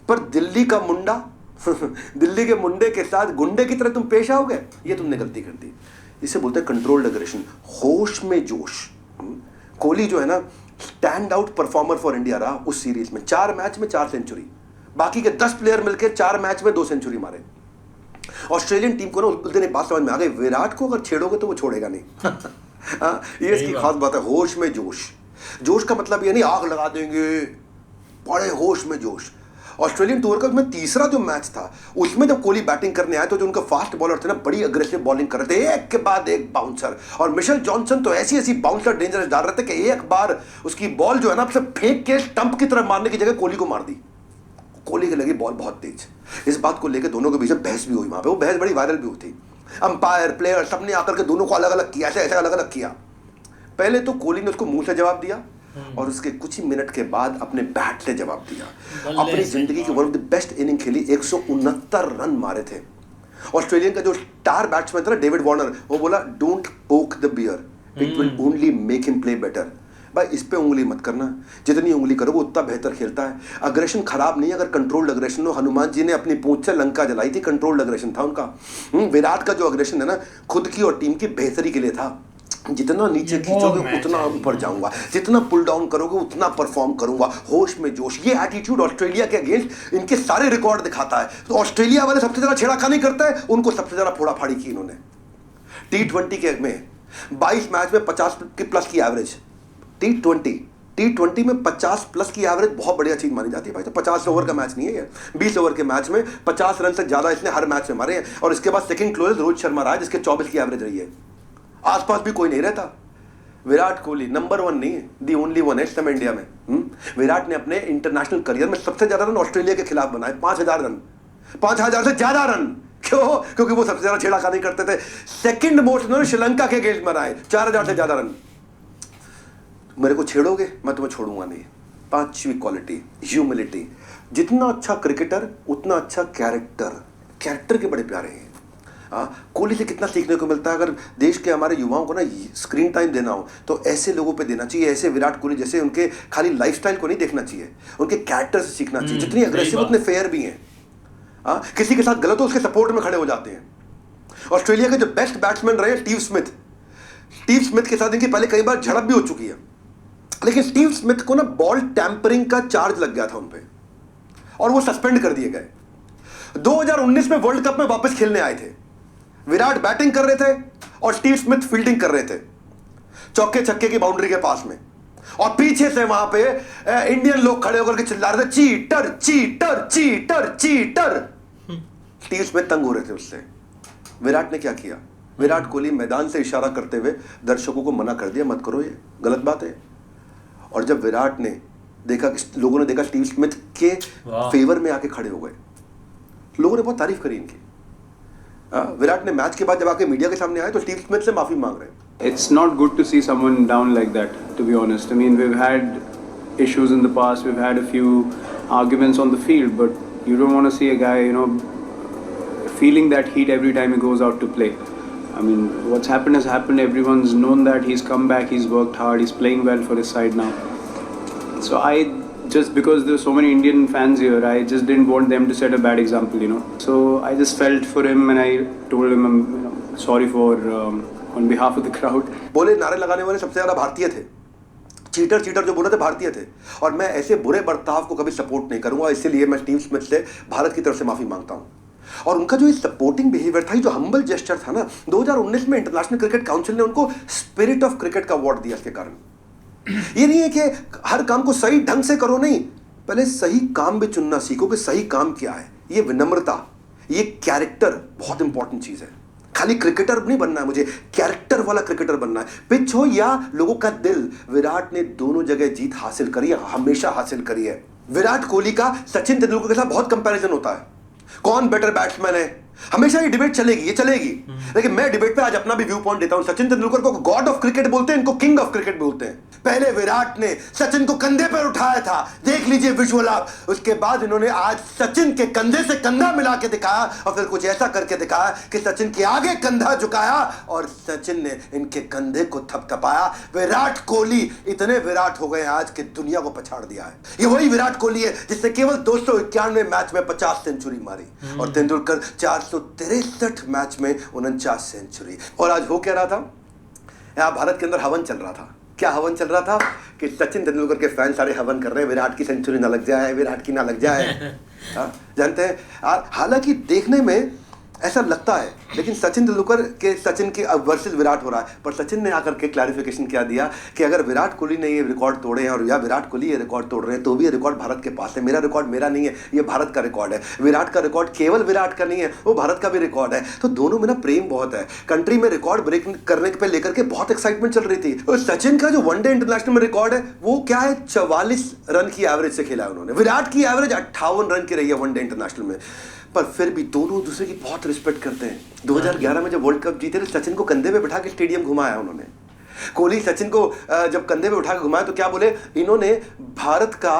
पर दिल्ली का मुंडा दिल्ली के मुंडे के साथ गुंडे की तरह तुम पेश आओगे, ये तुमने गलती कर दी। इसे बोलते हैं कंट्रोल्ड एग्रेशन, होश में जोश। कोहली जो है ना, stand out performer for India रहा उस सीरीज में। 4 मैच में 4 सेंचुरी, बाकी के 10 प्लेयर मिलकर 4 मैच में 2 सेंचुरी मारे। ऑस्ट्रेलियन टीम को ना उस दिन एक बात समझ में आ गई, विराट को अगर छेड़ोगे तो वो छोड़ेगा नहीं। ये इसकी खास बात है, होश में जोश। जोश का मतलब ये नहीं आग लगा देंगे, बड़े होश में जोश। ऑस्ट्रेलियन टूर का उसमें तीसरा जो मैच था, उसमें जब कोहली बैटिंग करने आए तो जो उनका फास्ट बॉलर थे ना, बड़ी अग्रेसिव बॉलिंग कर रहे थे, एक के बाद एक बाउंसर। और मिशेल जॉनसन तो ऐसी ऐसी बाउंसर डेंजरस डाल रहे थे कि एक बार उसकी बॉल जो है ना, फेंक के स्टंप की तरफ मारने की जगह कोहली को मार दी। कोहली की लगी बॉल बहुत तेज। इस बात को लेकर दोनों के बीच में बहस भी हुई वहां पे, वो बहस बड़ी वायरल भी हुई थी। अंपायर, प्लेयर सबने आकर के दोनों को अलग अलग किया, ऐसे अलग अलग किया। पहले तो कोहली ने उसको मुंह से जवाब दिया, और उसके कुछ ही मिनट के बाद अपने बैट से जवाब दिया। अपनी जिंदगी की one of the best inning खेली, 169 रन मारे थे। ऑस्ट्रेलियन का जो स्टार बैट्समैन था ना, डेविड वार्नर, वो बोला don't poke the bear, it will only make him play better. भाई इस पे उंगली मत करना, जितनी उंगली करोगे उतना बेहतर खेलता है। अग्रेशन खराब नहीं है अगर कंट्रोल्ड अग्रेशन हो। हनुमान जी ने अपनी पूंछ से लंका जलाई थी, कंट्रोल्ड अग्रेशन था उनका। विराट का जो अग्रेशन है ना, खुद की और टीम की बेहतरी के लिए था। जितना नीचे खींचोगे उतना ऊपर जाऊंगा, जितना पुल डाउन करोगे उतना परफॉर्म करूंगा। होश में जोश, ये एटीट्यूड ऑस्ट्रेलिया के अगेंस्ट इनके सारे रिकॉर्ड दिखाता है। तो ऑस्ट्रेलिया वाले सबसे ज्यादा छेड़ाखानी करता है, उनको सबसे ज्यादा फोड़ाफाड़ी की इन्होंने। T20 के में 22 मैच में 50 की प्लस की एवरेज। T20 में 50 प्लस की एवरेज बहुत बढ़िया चीज मानी जाती है भाई। तो 50 ओवर का मैच नहीं है ये, 20 ओवर के मैच में 50 रन से ज्यादा इसने हर मैच में मारे हैं। और इसके बाद सेकंड क्लोजेस्ट रोहित शर्मा रहा है, जिसके 24 की एवरेज रही है। आसपास भी कोई नहीं रहता। विराट कोहली नंबर 1 नहीं है, दी ओनली वन है इस समय इंडिया में। विराट ने अपने इंटरनेशनल करियर में सबसे ज्यादा रन ऑस्ट्रेलिया के खिलाफ बनाए, 5000 रन, 5000 से ज्यादा रन। क्यों? क्योंकि वो सबसे ज्यादा छेड़ाखानी करते थे। सेकंड मोस्ट उन्होंने श्रीलंका के अगेंस्ट बनाए, 4000 से ज्यादा रन। मेरे को छेड़ोगे मैं तुम्हें छोड़ूंगा नहीं। 5वीं क्वालिटी, ह्यूमिलिटी। जितना अच्छा क्रिकेटर उतना अच्छा कैरेक्टर। कैरेक्टर के बड़े प्यारे हैं। कोहली से कितना सीखने को मिलता है। अगर देश के हमारे युवाओं को ना स्क्रीन टाइम देना हो तो ऐसे लोगों पे देना चाहिए, ऐसे विराट कोहली जैसे। उनके खाली लाइफस्टाइल को नहीं देखना चाहिए, उनके कैरेक्टर से सीखना चाहिए। जितनी अग्रेसिव उतने फेयर भी हैं। किसी के साथ गलत हो उसके सपोर्ट में खड़े हो जाते हैं। ऑस्ट्रेलिया के जो बेस्ट बैट्समैन रहे स्टीव स्मिथ के साथ इनकी पहले कई बार झड़प भी हो चुकी है, लेकिन स्टीव स्मिथ को ना बॉल टैंपरिंग का चार्ज लग गया था उन पे और वो सस्पेंड कर दिए गए। 2019 में वर्ल्ड कप में वापस खेलने आए थे। विराट बैटिंग कर रहे थे और स्टीव स्मिथ फील्डिंग कर रहे थे चौके छक्के की बाउंड्री के पास में, और पीछे से वहां पे इंडियन लोग खड़े होकर के चिल्ला रहे थे cheater cheater cheater cheater. Steve Smith तंग हो रहे थे उससे। विराट ने क्या किया? विराट कोहली मैदान से इशारा करते हुए दर्शकों को मना कर दिया, मत करो, ये गलत बात है। और जब विराट ने देखा, लोगों ने देखा स्टीव स्मिथ के फेवर में आके खड़े हो गए, लोगों ने बहुत तारीफ करी इनकी। विराट ने मैच के बाद जब आके मीडिया के सामने आए तो स्टीव स्मिथ से माफी मांग रहे हैं। It's not good to see someone down like that, to be honest. I mean, we've had issues in the past, we've had a few arguments on the field, but you don't want to see a guy, feeling that heat every time he goes out to play. I mean, what's happened has happened. Everyone's known that he's come back, he's worked hard, he's playing well for his side now. So I just, because there's so many Indian fans here, I just didn't want them to set a bad example, you know. So I just felt for him and I told him I'm sorry for on behalf of the crowd. बोले नारे लगाने वाले सबसे ज्यादा भारतीय थे, cheater cheater जो बोले थे भारतीय थे, और मैं ऐसे बुरे बर्ताव को कभी सपोर्ट नहीं करूंगा, इसलिए मैं स्टीव स्मिथ से भारत की तरफ से माफी मांगता हूं। और उनका जो सपोर्टिंग बिहेवियर था, जो हम्बल जेस्चर था ना, 2019 में इंटरनेशनल क्रिकेट काउंसिल ने उनको स्पिरिट ऑफ क्रिकेट का अवार्ड दिया इसके कारण। ये नहीं है कि हर काम को सही ढंग से करो, नहीं, पहले सही काम भी चुनना सीखो कि सही काम क्या है। ये विनम्रता, ये कैरेक्टर बहुत इंपॉर्टेंट चीज है। खाली क्रिकेटर नहीं बनना है मुझे, कैरेक्टर वाला क्रिकेटर बनना है। पिच हो या लोगों का दिल, विराट ने दोनों जगह जीत हासिल करी है, हमेशा हासिल करी है। विराट कोहली का सचिन तेंदुलकर के साथ बहुत कंपैरिजन होता है, कौन बेटर बैट्समैन है, हमेशा ये डिबेट चलेगी, ये चलेगी। लेकिन मैं डिबेट पे आज अपना भी व्यू पॉइंट देता हूं। सचिन तेंदुलकर को गॉड ऑफ क्रिकेट बोलते हैं, इनको किंग ऑफ क्रिकेट बोलते हैं। पहले विराट ने सचिन को कंधे पर उठाया था, देख लीजिए विजुअल आप। उसके बाद इन्होंने आज सचिन के कंधे से कंधा मिला के दिखाया और फिर कुछ ऐसा करके दिखाया कि सचिन के आगे कंधा झुकाया और सचिन ने इनके कंधे को थपथपाया। विराट कोहली इतने विराट हो गए आज कि दुनिया को पछाड़ दिया है। ये वही विराट कोहली है जिसने केवल 291 मैच में 50 सेंचुरी मारी और तेंदुलकर 463 मैच में 49 सेंचुरी। और आज हो क्या रहा था, यहां भारत के अंदर हवन चल रहा था। क्या हवन चल रहा था कि सचिन तेंदुलकर के फैन सारे हवन कर रहे हैं, विराट की सेंचुरी ना लग जाए, विराट की ना लग जाए। जानते हैं, हालांकि देखने में ऐसा लगता है, लेकिन सचिन तेंदुलकर के सचिन की वर्सेस विराट हो रहा है। पर सचिन ने आकर के क्लैरिफिकेशन क्या दिया कि अगर विराट कोहली ने ये रिकॉर्ड तोड़े हैं और या विराट कोहली ये रिकॉर्ड तोड़ रहे हैं तो भी ये रिकॉर्ड भारत के पास है। मेरा रिकॉर्ड मेरा नहीं है, ये भारत का रिकॉर्ड है। विराट का रिकॉर्ड केवल विराट का नहीं है, वो भारत का भी रिकॉर्ड है। तो दोनों में ना प्रेम बहुत है। कंट्री में रिकॉर्ड ब्रेक करने पे लेकर के बहुत एक्साइटमेंट चल रही थी। और सचिन का जो वनडे इंटरनेशनल में रिकॉर्ड है वो क्या है, 44 रन की एवरेज से खेला है उन्होंने। विराट की एवरेज 58 रन की रही है वनडे इंटरनेशनल में। पर फिर भी दोनों दूसरे की बहुत रिस्पेक्ट करते हैं। 2011 में जब वर्ल्ड कप जीते थे, सचिन को कंधे पे बिठा के स्टेडियम घुमाया उन्होंने। कोहली सचिन को जब कंधे पे उठा के घुमाया तो क्या बोले, इन्होंने भारत का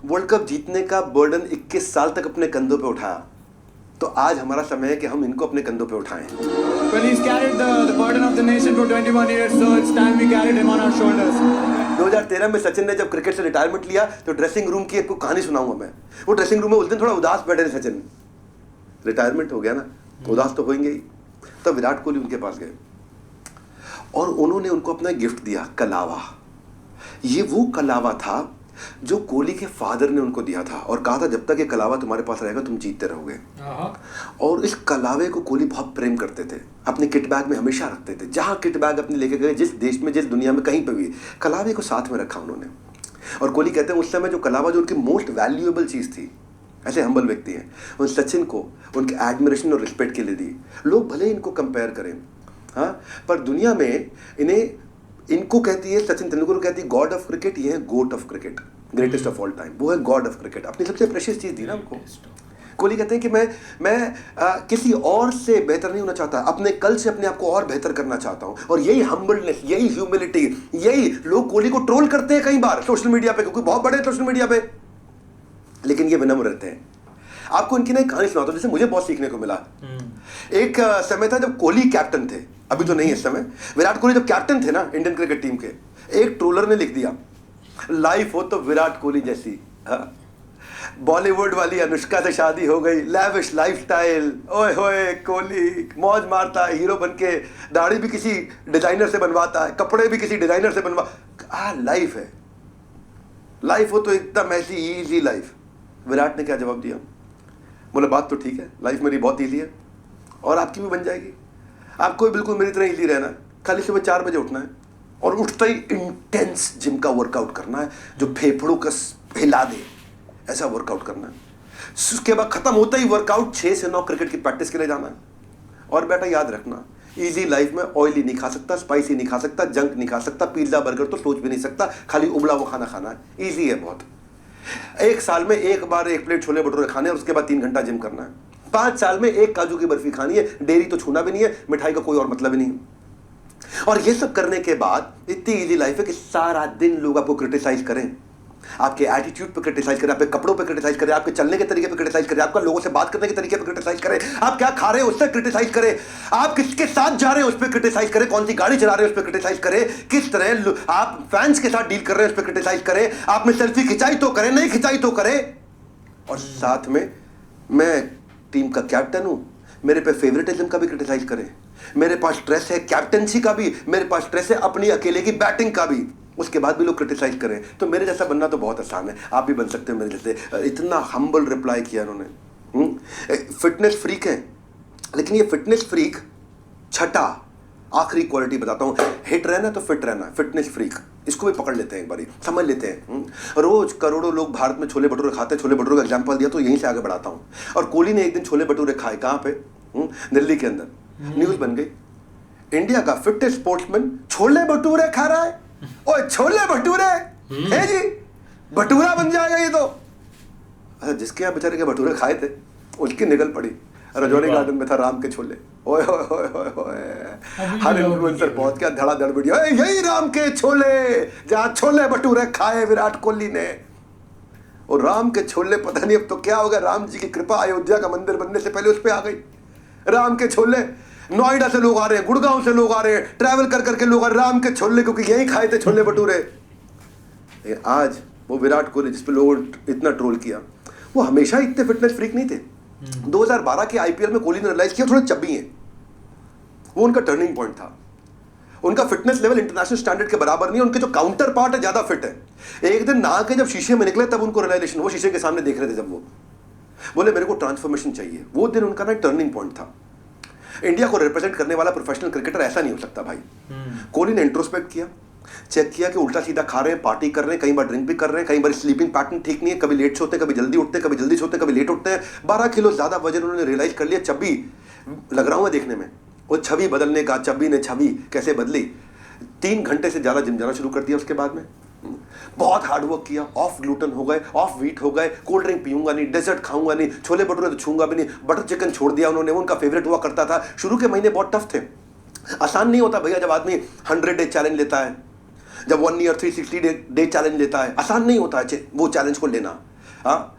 वर्ल्ड कप जीतने का बर्डन 21 साल तक अपने कंधों पे उठाया। तो आज हमारा समय है कि हम इनको अपने कंधों पे उठाएं। Well, he's carried the burden of the nation for 21 years, so it's time we carried him on our shoulders. 2013 में सचिन ने जब क्रिकेट से रिटायरमेंट लिया तो ड्रेसिंग रूम की एक कहानी सुनाऊंगा मैं। वो ड्रेसिंग रूम में उस दिन थोड़ा उदास बैठे थे सचिन, रिटायरमेंट हो गया ना, उदास तो होंगे ही। तब विराट कोहली उनके पास गए और उन्होंने उनको अपना गिफ्ट दिया, कलावा। ये वो कलावा था जो कोहली के फादर ने उनको दिया था और कहा था जब तक ये कलावा तुम्हारे पास रहेगा तुम जीतते रहोगे। और इस कलावे को कोहली बहुत प्रेम करते थे, अपने किट बैग में हमेशा रखते थे। जहां किट बैग अपने लेके गए, जिस देश में, जिस दुनिया में, कहीं पर भी कलावे को साथ में रखा उन्होंने। और कोहली कहते हैं उस समय जो कलावा जो उनकी मोस्ट वैल्यूएबल चीज़ थी, ऐसे हम्बल व्यक्ति हैं, उन सचिन को उनके एडमिरेशन और रिस्पेक्ट के लिए दी। लोग भले ही इनको कंपेयर करें, हाँ, पर दुनिया में इनको कहती है, सचिन तेंदुलकर को कहती है गॉड ऑफ क्रिकेट, ये है GOAT of cricket, greatest of all time. वो है गॉड ऑफ क्रिकेट, अपनी सबसे प्रेशियस चीज़ दी ना उनको। कोहली कहते हैं कि मैं किसी और से बेहतर नहीं होना चाहता, अपने कल से अपने आप को और बेहतर करना चाहता हूँ। और यही हम्बलनेस, यही ह्यूमिलिटी, यही लोग कोहली को ट्रोल करते हैं कई बार सोशल मीडिया पे, क्योंकि बहुत बड़े सोशल मीडिया पे, लेकिन ये विनम्र रहते हैं। आपको इनकी ना एक कहानी सुनाता हूं जिससे मुझे बहुत सीखने को मिला। एक समय था जब कोहली कैप्टन थे, अभी तो नहीं इस समय, विराट कोहली जब कैप्टन थे ना इंडियन क्रिकेट टीम के, एक ट्रोलर ने लिख दिया, लाइफ हो तो विराट कोहली जैसी, बॉलीवुड वाली अनुष्का से शादी हो गई, लैविश लाइफस्टाइल, ओए होए कोहली मौज मारता है, हीरो बनके, दाढ़ी भी किसी डिजाइनर से बनवाता है, कपड़े भी किसी डिजाइनर से लाइफ है, लाइफ हो तो एकदम ऐसी इजी लाइफ। विराट ने क्या जवाब दिया, बोले बात तो ठीक है, लाइफ मेरी बहुत इजी है और आपकी भी बन जाएगी। आपको भी बिल्कुल मेरी तरह इजी रहना है, खाली सुबह 4 बजे उठना है और उठते ही इंटेंस जिम का वर्कआउट करना है जो फेफड़ों का हिला दे, ऐसा वर्कआउट करना है। उसके बाद खत्म होता ही वर्कआउट 6 से 9 क्रिकेट की प्रैक्टिस के लिए जाना है। और बेटा याद रखना, इजी लाइफ में ऑयली नहीं खा सकता, स्पाइसी नहीं खा सकता, जंक नहीं खा सकता, पिज्जा बर्गर तो सोच भी नहीं सकता, खाली उबला हुआ खाना खाना है। इजी है बहुत। 1 साल में 1 बार 1 प्लेट छोले भटूरे खाने और उसके बाद 3 घंटा जिम करना है। 5 साल में 1 काजू की बर्फी खानी है, डेयरी तो छूना भी नहीं है, मिठाई का कोई और मतलब ही नहीं है। और ये सब करने के बाद इतनी इजी लाइफ है कि सारा दिन लोग आपको क्रिटिसाइज करें, आपके एटीट्यूड पे क्रिटिसाइज करे, आपके कपड़ों पे क्रिटिसाइज करे, आपके चलने के तरीके पे क्रिटिसाइज करे, आपका लोगों से बात करने के तरीके पे क्रिटिसाइज करे, आप क्या खा रहे हो उस पर क्रिटिसाइज करे, आप किसके साथ जा रहे हो उस पर क्रिटिसाइज करे, कौन सी गाड़ी चला रहे हो उस पर क्रिटिसाइज करे, किस तरह आप फैंस के साथ डील कर रहे हैं उस पर क्रिटिसाइज करे, आपने सेल्फी खिंचाई तो करे, नहीं खिंचाई तो करे। और साथ में मैं टीम का कैप्टन हूं, मेरे पे फेवरेटिज्म का भी क्रिटिसाइज करे, मेरे पास स्ट्रेस है कैप्टनसी का भी, मेरे पास स्ट्रेस है अपनी अकेले की बैटिंग का भी, उसके बाद भी लोग क्रिटिसाइज करें। तो मेरे जैसा बनना तो बहुत आसान है, आप भी बन सकते हो मेरे जैसे। इतना हम्बल रिप्लाई किया उन्होंने। फिटनेस फ्रीक है, लेकिन ये फिटनेस फ्रीक छठा आखिरी क्वालिटी बताता हूँ, हिट रहना तो फिट रहना, फिटनेस फ्रीक, इसको भी पकड़ लेते हैं, एक बारी समझ लेते हैं। रोज करोड़ों लोग भारत में छोले भटूरे खाते हैं, छोले भटूरे का एग्जाम्पल दिया तो यहीं से आगे बढ़ाता हूँ। और कोहली ने एक दिन छोले भटूरे खाए, कहाँ पे? दिल्ली के अंदर, न्यूज बन गई, इंडिया का फिटेस्ट स्पोर्ट्समैन छोले भटूरे खा रहा है। ओए छोले भटूरे है जी, भटूरा बन जाएगा ये तो। अच्छा, जिसके यहाँ बेचारे के भटूरे खाए थे उसकी निकल पड़ी, रजौरी गार्डन में था राम के छोले। ओए होए होए होए होए, हर इन्फ्लुएंसर बहुत क्या धड़ाधड़ वीडियो, यही राम के छोले जहाँ छोले भटूरे खाए विराट कोहली ने। और राम के छोले पता नहीं अब तो क्या होगा, राम जी की कृपा अयोध्या का मंदिर बनने से पहले उस पर आ गई। राम के छोले, नोएडा से लोग आ रहे हैं, गुड़गांव से लोग आ रहे हैं, ट्रैवल कर करके लोग आ रहे हैं राम के छोले, क्योंकि यही खाए थे छोले भटूरे। आज वो विराट कोहली जिस पे लोगों ने इतना ट्रोल किया, वो हमेशा इतने फिटनेस फ्रीक नहीं थे। 2012 के आईपीएल में कोहली ने रियलाइज किया थोड़े चब्बी हैं, वो उनका टर्निंग पॉइंट था। उनका फिटनेस लेवल इंटरनेशनल स्टैंडर्ड के बराबर नहीं है, उनके जो काउंटर पार्ट है ज्यादा फिट है। एक दिन नहा के जब शीशे में निकले तब उनको रियलाइजेशन, वो शीशे के सामने देख रहे थे जब वो बोले मेरे को ट्रांसफॉर्मेशन चाहिए, वो दिन उनका ना टर्निंग पॉइंट था। इंडिया को रिप्रेजेंट करने वाला प्रोफेशनल क्रिकेटर ऐसा नहीं हो सकता भाई। कोहली ने इंट्रोस्पेक्ट किया, चेक किया कि उल्टा सीधा खा रहे हैं, पार्टी कर रहे हैं, कई बार ड्रिंक भी कर रहे हैं, कई बार स्लीपिंग पैटर्न ठीक नहीं है, कभी लेट सोते हैं, कभी जल्दी उठते हैं, कभी जल्दी सोते हैं, कभी लेट उठते हैं। 12 किलो ज्यादा वजन उन्होंने रियलाइज कर लिया, चब्बी लग रहा हूं मैं देखने में। वो छवि बदलने का, चब्बी ने छवि कैसे बदली, 3 घंटे से ज्यादा जिम जाना शुरू कर दिया उसके बाद में। बहुत हार्ड वर्क किया, ऑफ ग्लूटेन हो गए, ऑफ व्हीट हो गए, कोल्ड ड्रिंक पीऊंगा नहीं, डेजर्ट खाऊंगा नहीं, छोले भटूरे तो छूंगा भी नहीं, बटर चिकन छोड़ दिया उन्होंने, वो उनका फेवरेट हुआ करता था। शुरू के महीने बहुत टफ थे, आसान नहीं होता भैया। जब आदमी 100 डे चैलेंज लेता है, जब 1 ईयर 360 डे चैलेंज लेता है, आसान नहीं होता है वो चैलेंज को लेना। हाँ,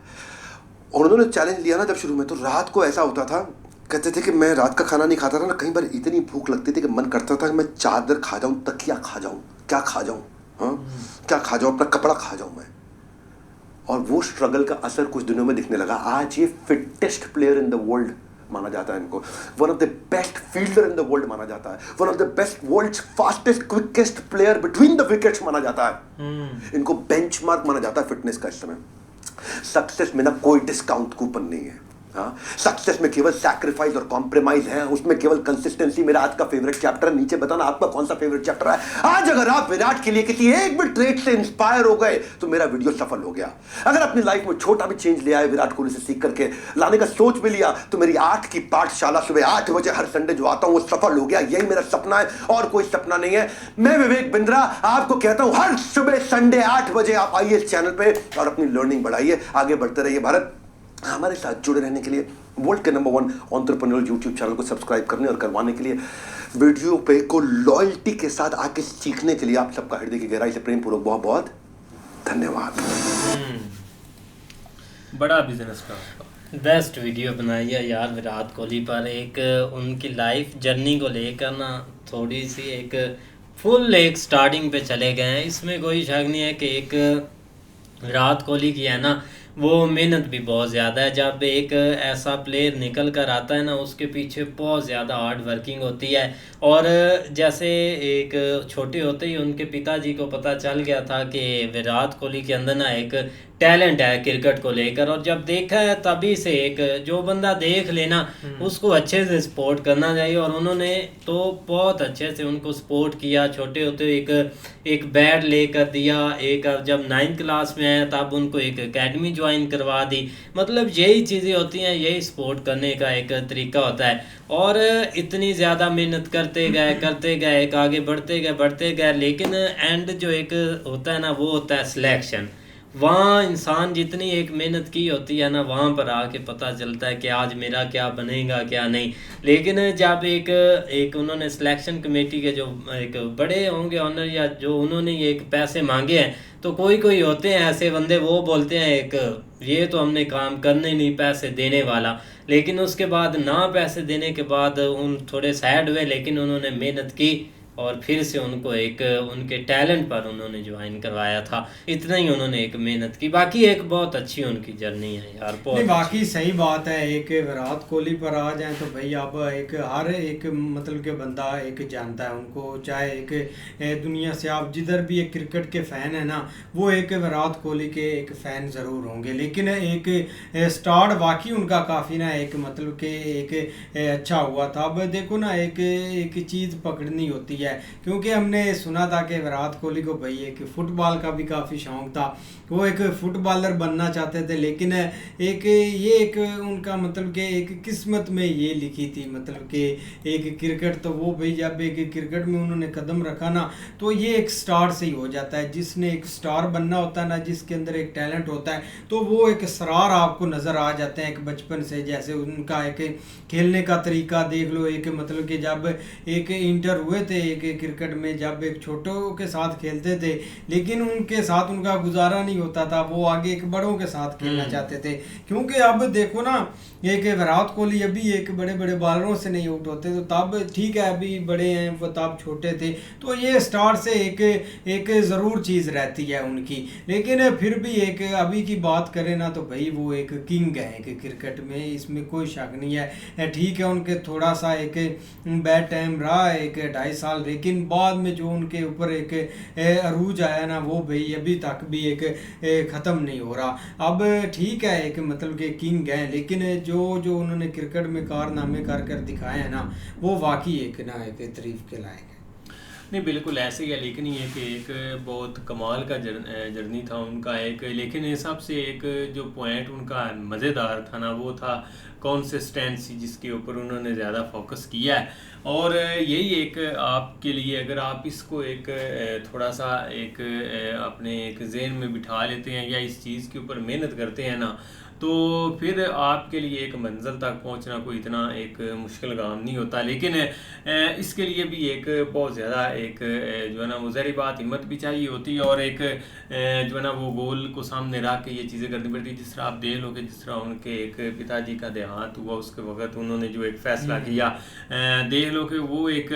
और उन्होंने चैलेंज लिया ना जब शुरू में, तो रात को ऐसा होता था, कहते थे कि मैं रात का खाना नहीं खाता था ना, कई बार इतनी भूख लगती थी कि मन करता था कि मैं चादर खा जाऊं, तकिया खा जाऊं, क्या खा जाऊं, हाँ क्या खा जाऊं, अपना कपड़ा खा जाऊं मैं। और वो स्ट्रगल का असर कुछ दिनों में दिखने लगा। आज ये fittest player in the world माना जाता है इनको, one of the best fielder in the world माना जाता है, one of the best world's fastest quickest player between the wickets माना जाता है। इनको बेंचमार्क माना जाता है फिटनेस का इस समय। सक्सेस में ना कोई डिस्काउंट कूपन नहीं है। हाँ, सक्सेस में केवल सैक्रिफाइस और कॉम्प्रोमाइज है, उसमें केवल कंसिस्टेंसी। मेरा आज का फेवरेट चैप्टर, नीचे बताना आपका कौन सा फेवरेट चैप्टर है। आज अगर आप विराट के लिए किसी एक भी ट्रेड से इंस्पायर हो गए तो मेरा वीडियो सफल हो गया। अगर अपनी लाइफ में छोटा भी चेंज ले आए, विराट कोहली से सीख करके लाने का सोच भी लिया, तो मेरी 8 की पाठशाला सुबह 8 बजे हर संडे जो आता हूं वो सफल हो गया। यही मेरा सपना है और कोई सपना नहीं है। मैं विवेक बिंद्रा आपको कहता हूं, हर सुबह संडे 8 बजे आप आइए इस चैनल पे और अपनी लर्निंग बढ़ाइए, आगे बढ़ते रहिए। भारत, हमारे साथ जुड़े रहने के लिए वर्ल्ड के नंबर 1 एंटरप्रेन्योर यूट्यूब चैनल को सब्सक्राइब करने और करवाने के लिए, वीडियो पे को लॉयल्टी के साथ आके सीखने के लिए आप सबका हृदय की गहराई से प्रेम पूर्वक बहुत बहुत धन्यवाद। बड़ा बिजनेस का बेस्ट वीडियो बनाई है यार विराट कोहली पर। एक उनकी लाइफ जर्नी को लेकर ना थोड़ी सी एक फुल एक स्टार्टिंग पे चले गए हैं। इसमें कोई शक नहीं है कि एक विराट कोहली की है ना वो मेहनत भी बहुत ज़्यादा है। जब एक ऐसा प्लेयर निकल कर आता है ना, उसके पीछे बहुत ज़्यादा हार्ड वर्किंग होती है। और जैसे एक छोटे होते ही उनके पिताजी को पता चल गया था कि विराट कोहली के अंदर ना एक टैलेंट है क्रिकेट को लेकर, और जब देखा है तभी से एक जो बंदा देख लेना उसको अच्छे से सपोर्ट करना चाहिए। और उन्होंने तो बहुत अच्छे से उनको सपोर्ट किया। छोटे होते एक बैट लेकर दिया, एक जब 9th क्लास में आया तब उनको एक एकेडमी ज्वाइन करवा दी। मतलब यही चीज़ें होती हैं, यही सपोर्ट करने का एक तरीका होता है। और इतनी ज़्यादा मेहनत करते गए, एक आगे बढ़ते गए, लेकिन एंड जो एक होता है ना वो होता है सिलेक्शन। वहाँ इंसान जितनी एक मेहनत की होती है ना, वहाँ पर आके पता चलता है कि आज मेरा क्या बनेगा क्या नहीं। लेकिन जब एक एक उन्होंने सिलेक्शन कमेटी के जो एक बड़े होंगे ऑनर या जो उन्होंने एक पैसे मांगे हैं, तो कोई कोई होते हैं ऐसे बंदे, वो बोलते हैं एक ये तो हमने काम करने नहीं पैसे देने वाला। लेकिन उसके बाद ना पैसे देने के बाद उन थोड़े सैड हुए, लेकिन उन्होंने मेहनत की और फिर से उनको एक उनके टैलेंट पर उन्होंने ज्वाइन करवाया था। इतना ही उन्होंने एक मेहनत की। बाकी एक बहुत अच्छी उनकी जर्नी है यार, नहीं बहुत बाकी सही बात है। एक विराट कोहली पर आ जाए तो भाई अब एक हर एक मतलब के बंदा एक जानता है उनको, चाहे एक दुनिया से आप जिधर भी एक क्रिकेट के फ़ैन है ना, वो एक विराट कोहली के एक फ़ैन ज़रूर होंगे। लेकिन एक स्टार्ट वाकई उनका काफ़ी ना एक मतलब के एक अच्छा हुआ था। अब देखो ना एक चीज़ पकड़नी होती है, क्योंकि हमने सुना था कि विराट कोहली को भाई एक फुटबॉल का भी काफ़ी शौक था, वो एक फुटबॉलर बनना चाहते थे। लेकिन एक उनका मतलब कि एक किस्मत में ये लिखी थी, मतलब कि एक क्रिकेट तो वो भाई जब एक क्रिकेट में उन्होंने कदम रखा ना, तो ये एक स्टार से ही हो जाता है। जिसने एक स्टार बनना होता है ना, जिसके अंदर एक टैलेंट होता है, तो वो एक असरार आपको नज़र आ जाते हैं एक बचपन से। जैसे उनका एक खेलने का तरीका देख लो, एक मतलब कि जब एक इंटर हुए थे एक क्रिकेट में, जब एक छोटों के साथ खेलते थे, लेकिन उनके साथ उनका गुजारा नहीं होता था, वो आगे एक बड़ों के साथ खेलना चाहते थे। क्योंकि अब देखो ना, एक विराट कोहली अभी एक बड़े बड़े बॉलरों से नहीं आउट होते, तो तब ठीक है अभी बड़े हैं वो तब छोटे थे, तो ये स्टार से एक ज़रूर चीज़ रहती है उनकी। लेकिन फिर भी एक अभी की बात करें ना, तो भाई वो एक किंग है एक क्रिकेट में, इसमें कोई शक नहीं है। ठीक है उनके थोड़ा सा एक बैड टाइम रहा एक 2.5 साल, लेकिन बाद में जो उनके ऊपर एक अरूज आया ना, वो भाई अभी तक भी एक ख़त्म नहीं हो रहा। अब ठीक है एक मतलब कि किंग है, लेकिन जो उन्होंने क्रिकेट में कारनामे कर दिखाए हैं ना, वो वाकई एक ना एक तारीफ के लायक है। नहीं बिल्कुल ऐसे ही है, लेकिन ये कि एक बहुत कमाल का जर्नी था उनका एक। लेकिन सबसे एक जो पॉइंट उनका मज़ेदार था ना, वो था कंसिस्टेंसी, जिसके ऊपर उन्होंने ज़्यादा फोकस किया है। और यही एक आपके लिए अगर आप इसको एक थोड़ा सा एक अपने एक जहन में बिठा लेते हैं या इस चीज़ के ऊपर मेहनत करते हैं ना, तो फिर आपके लिए एक मंजिल तक पहुंचना कोई इतना एक मुश्किल काम नहीं होता। लेकिन इसके लिए भी एक बहुत ज़्यादा एक जो है ना वो ज़ाहिर बात हिम्मत भी चाहिए होती है, और एक जो है ना वो गोल को सामने रख के ये चीज़ें करनी पड़ती है। जिस तरह आप देख लो कि जिस तरह उनके एक पिताजी का देहांत हुआ, उसके वक्त उन्होंने जो एक फ़ैसला किया, देख लो कि वो एक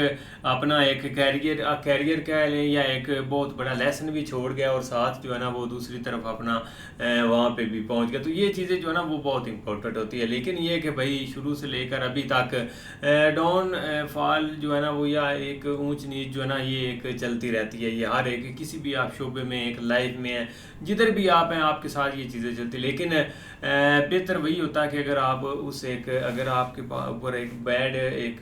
अपना एक कैरियर कह लें या एक बहुत बड़ा लेसन भी छोड़ गया, और साथ जो है ना वो दूसरी तरफ अपना वहाँ पे भी पहुँच गया। तो ये चीज़ें जो है ना वो बहुत इंपॉर्टेंट होती है। लेकिन ये कि भाई शुरू से लेकर अभी तक डाउन फॉल जो है ना वो, या एक ऊंच नीच जो है ना, ये एक चलती रहती है। ये हर एक किसी भी आप शोबे में एक लाइफ में है, जिधर भी आप हैं आपके साथ ये चीज़ें चलती। लेकिन बेहतर वही होता है कि अगर आप उस एक अगर आपके ऊपर एक बैड एक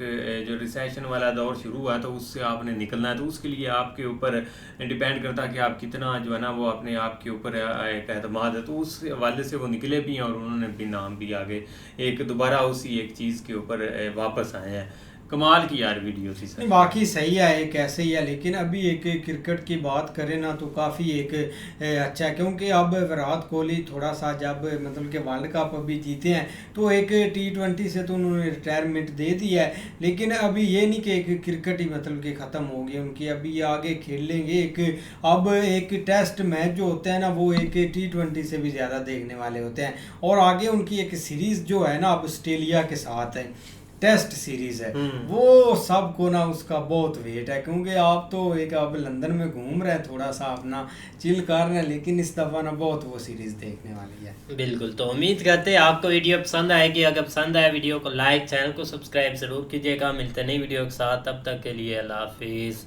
जो रिसेशन वाला दौर शुरू हुआ तो उससे आपने निकलना है, तो उसके लिए आपके ऊपर डिपेंड करता है कि आप कितना जो है ना वो अपने आप के ऊपर एक एतमाद है। तो उस हवाले से वो निकले भी हैं, और उन्होंने भी नाम भी आगे एक दोबारा उसी एक चीज़ के ऊपर वापस आए हैं। कमाल की यार वीडियो थी सर। बाकी सही है एक ऐसे ही है। लेकिन अभी एक क्रिकेट की बात करें ना, तो काफ़ी एक अच्छा है, क्योंकि अब विराट कोहली थोड़ा सा जब मतलब कि वर्ल्ड कप अभी जीते हैं, तो एक T20 से तो उन्होंने रिटायरमेंट दे दी है। लेकिन अभी ये नहीं कि एक क्रिकेट ही मतलब कि ख़त्म हो गई उनकी, अभी आगे खेल लेंगे। अब एक टेस्ट मैच जो होते हैं ना, वो एक T20 से भी ज़्यादा देखने वाले होते हैं। और आगे उनकी एक सीरीज़ जो है ना, अब ऑस्ट्रेलिया के साथ है, टेस्ट सीरीज़ है, वो सबको ना उसका बहुत वेट है। क्योंकि आप तो एक अब लंदन में घूम रहे हैं, थोड़ा सा अपना चिल कर रहे हैं, लेकिन इस दफ़ा ना बहुत वो सीरीज़ देखने वाली है। बिल्कुल। तो उम्मीद करते हैं आपको वीडियो पसंद आएगी। अगर पसंद आया वीडियो को लाइक, चैनल को सब्सक्राइब ज़रूर कीजिएगा। मिलते नई वीडियो के साथ, तब तक के लिए अल्लाह हाफिज़।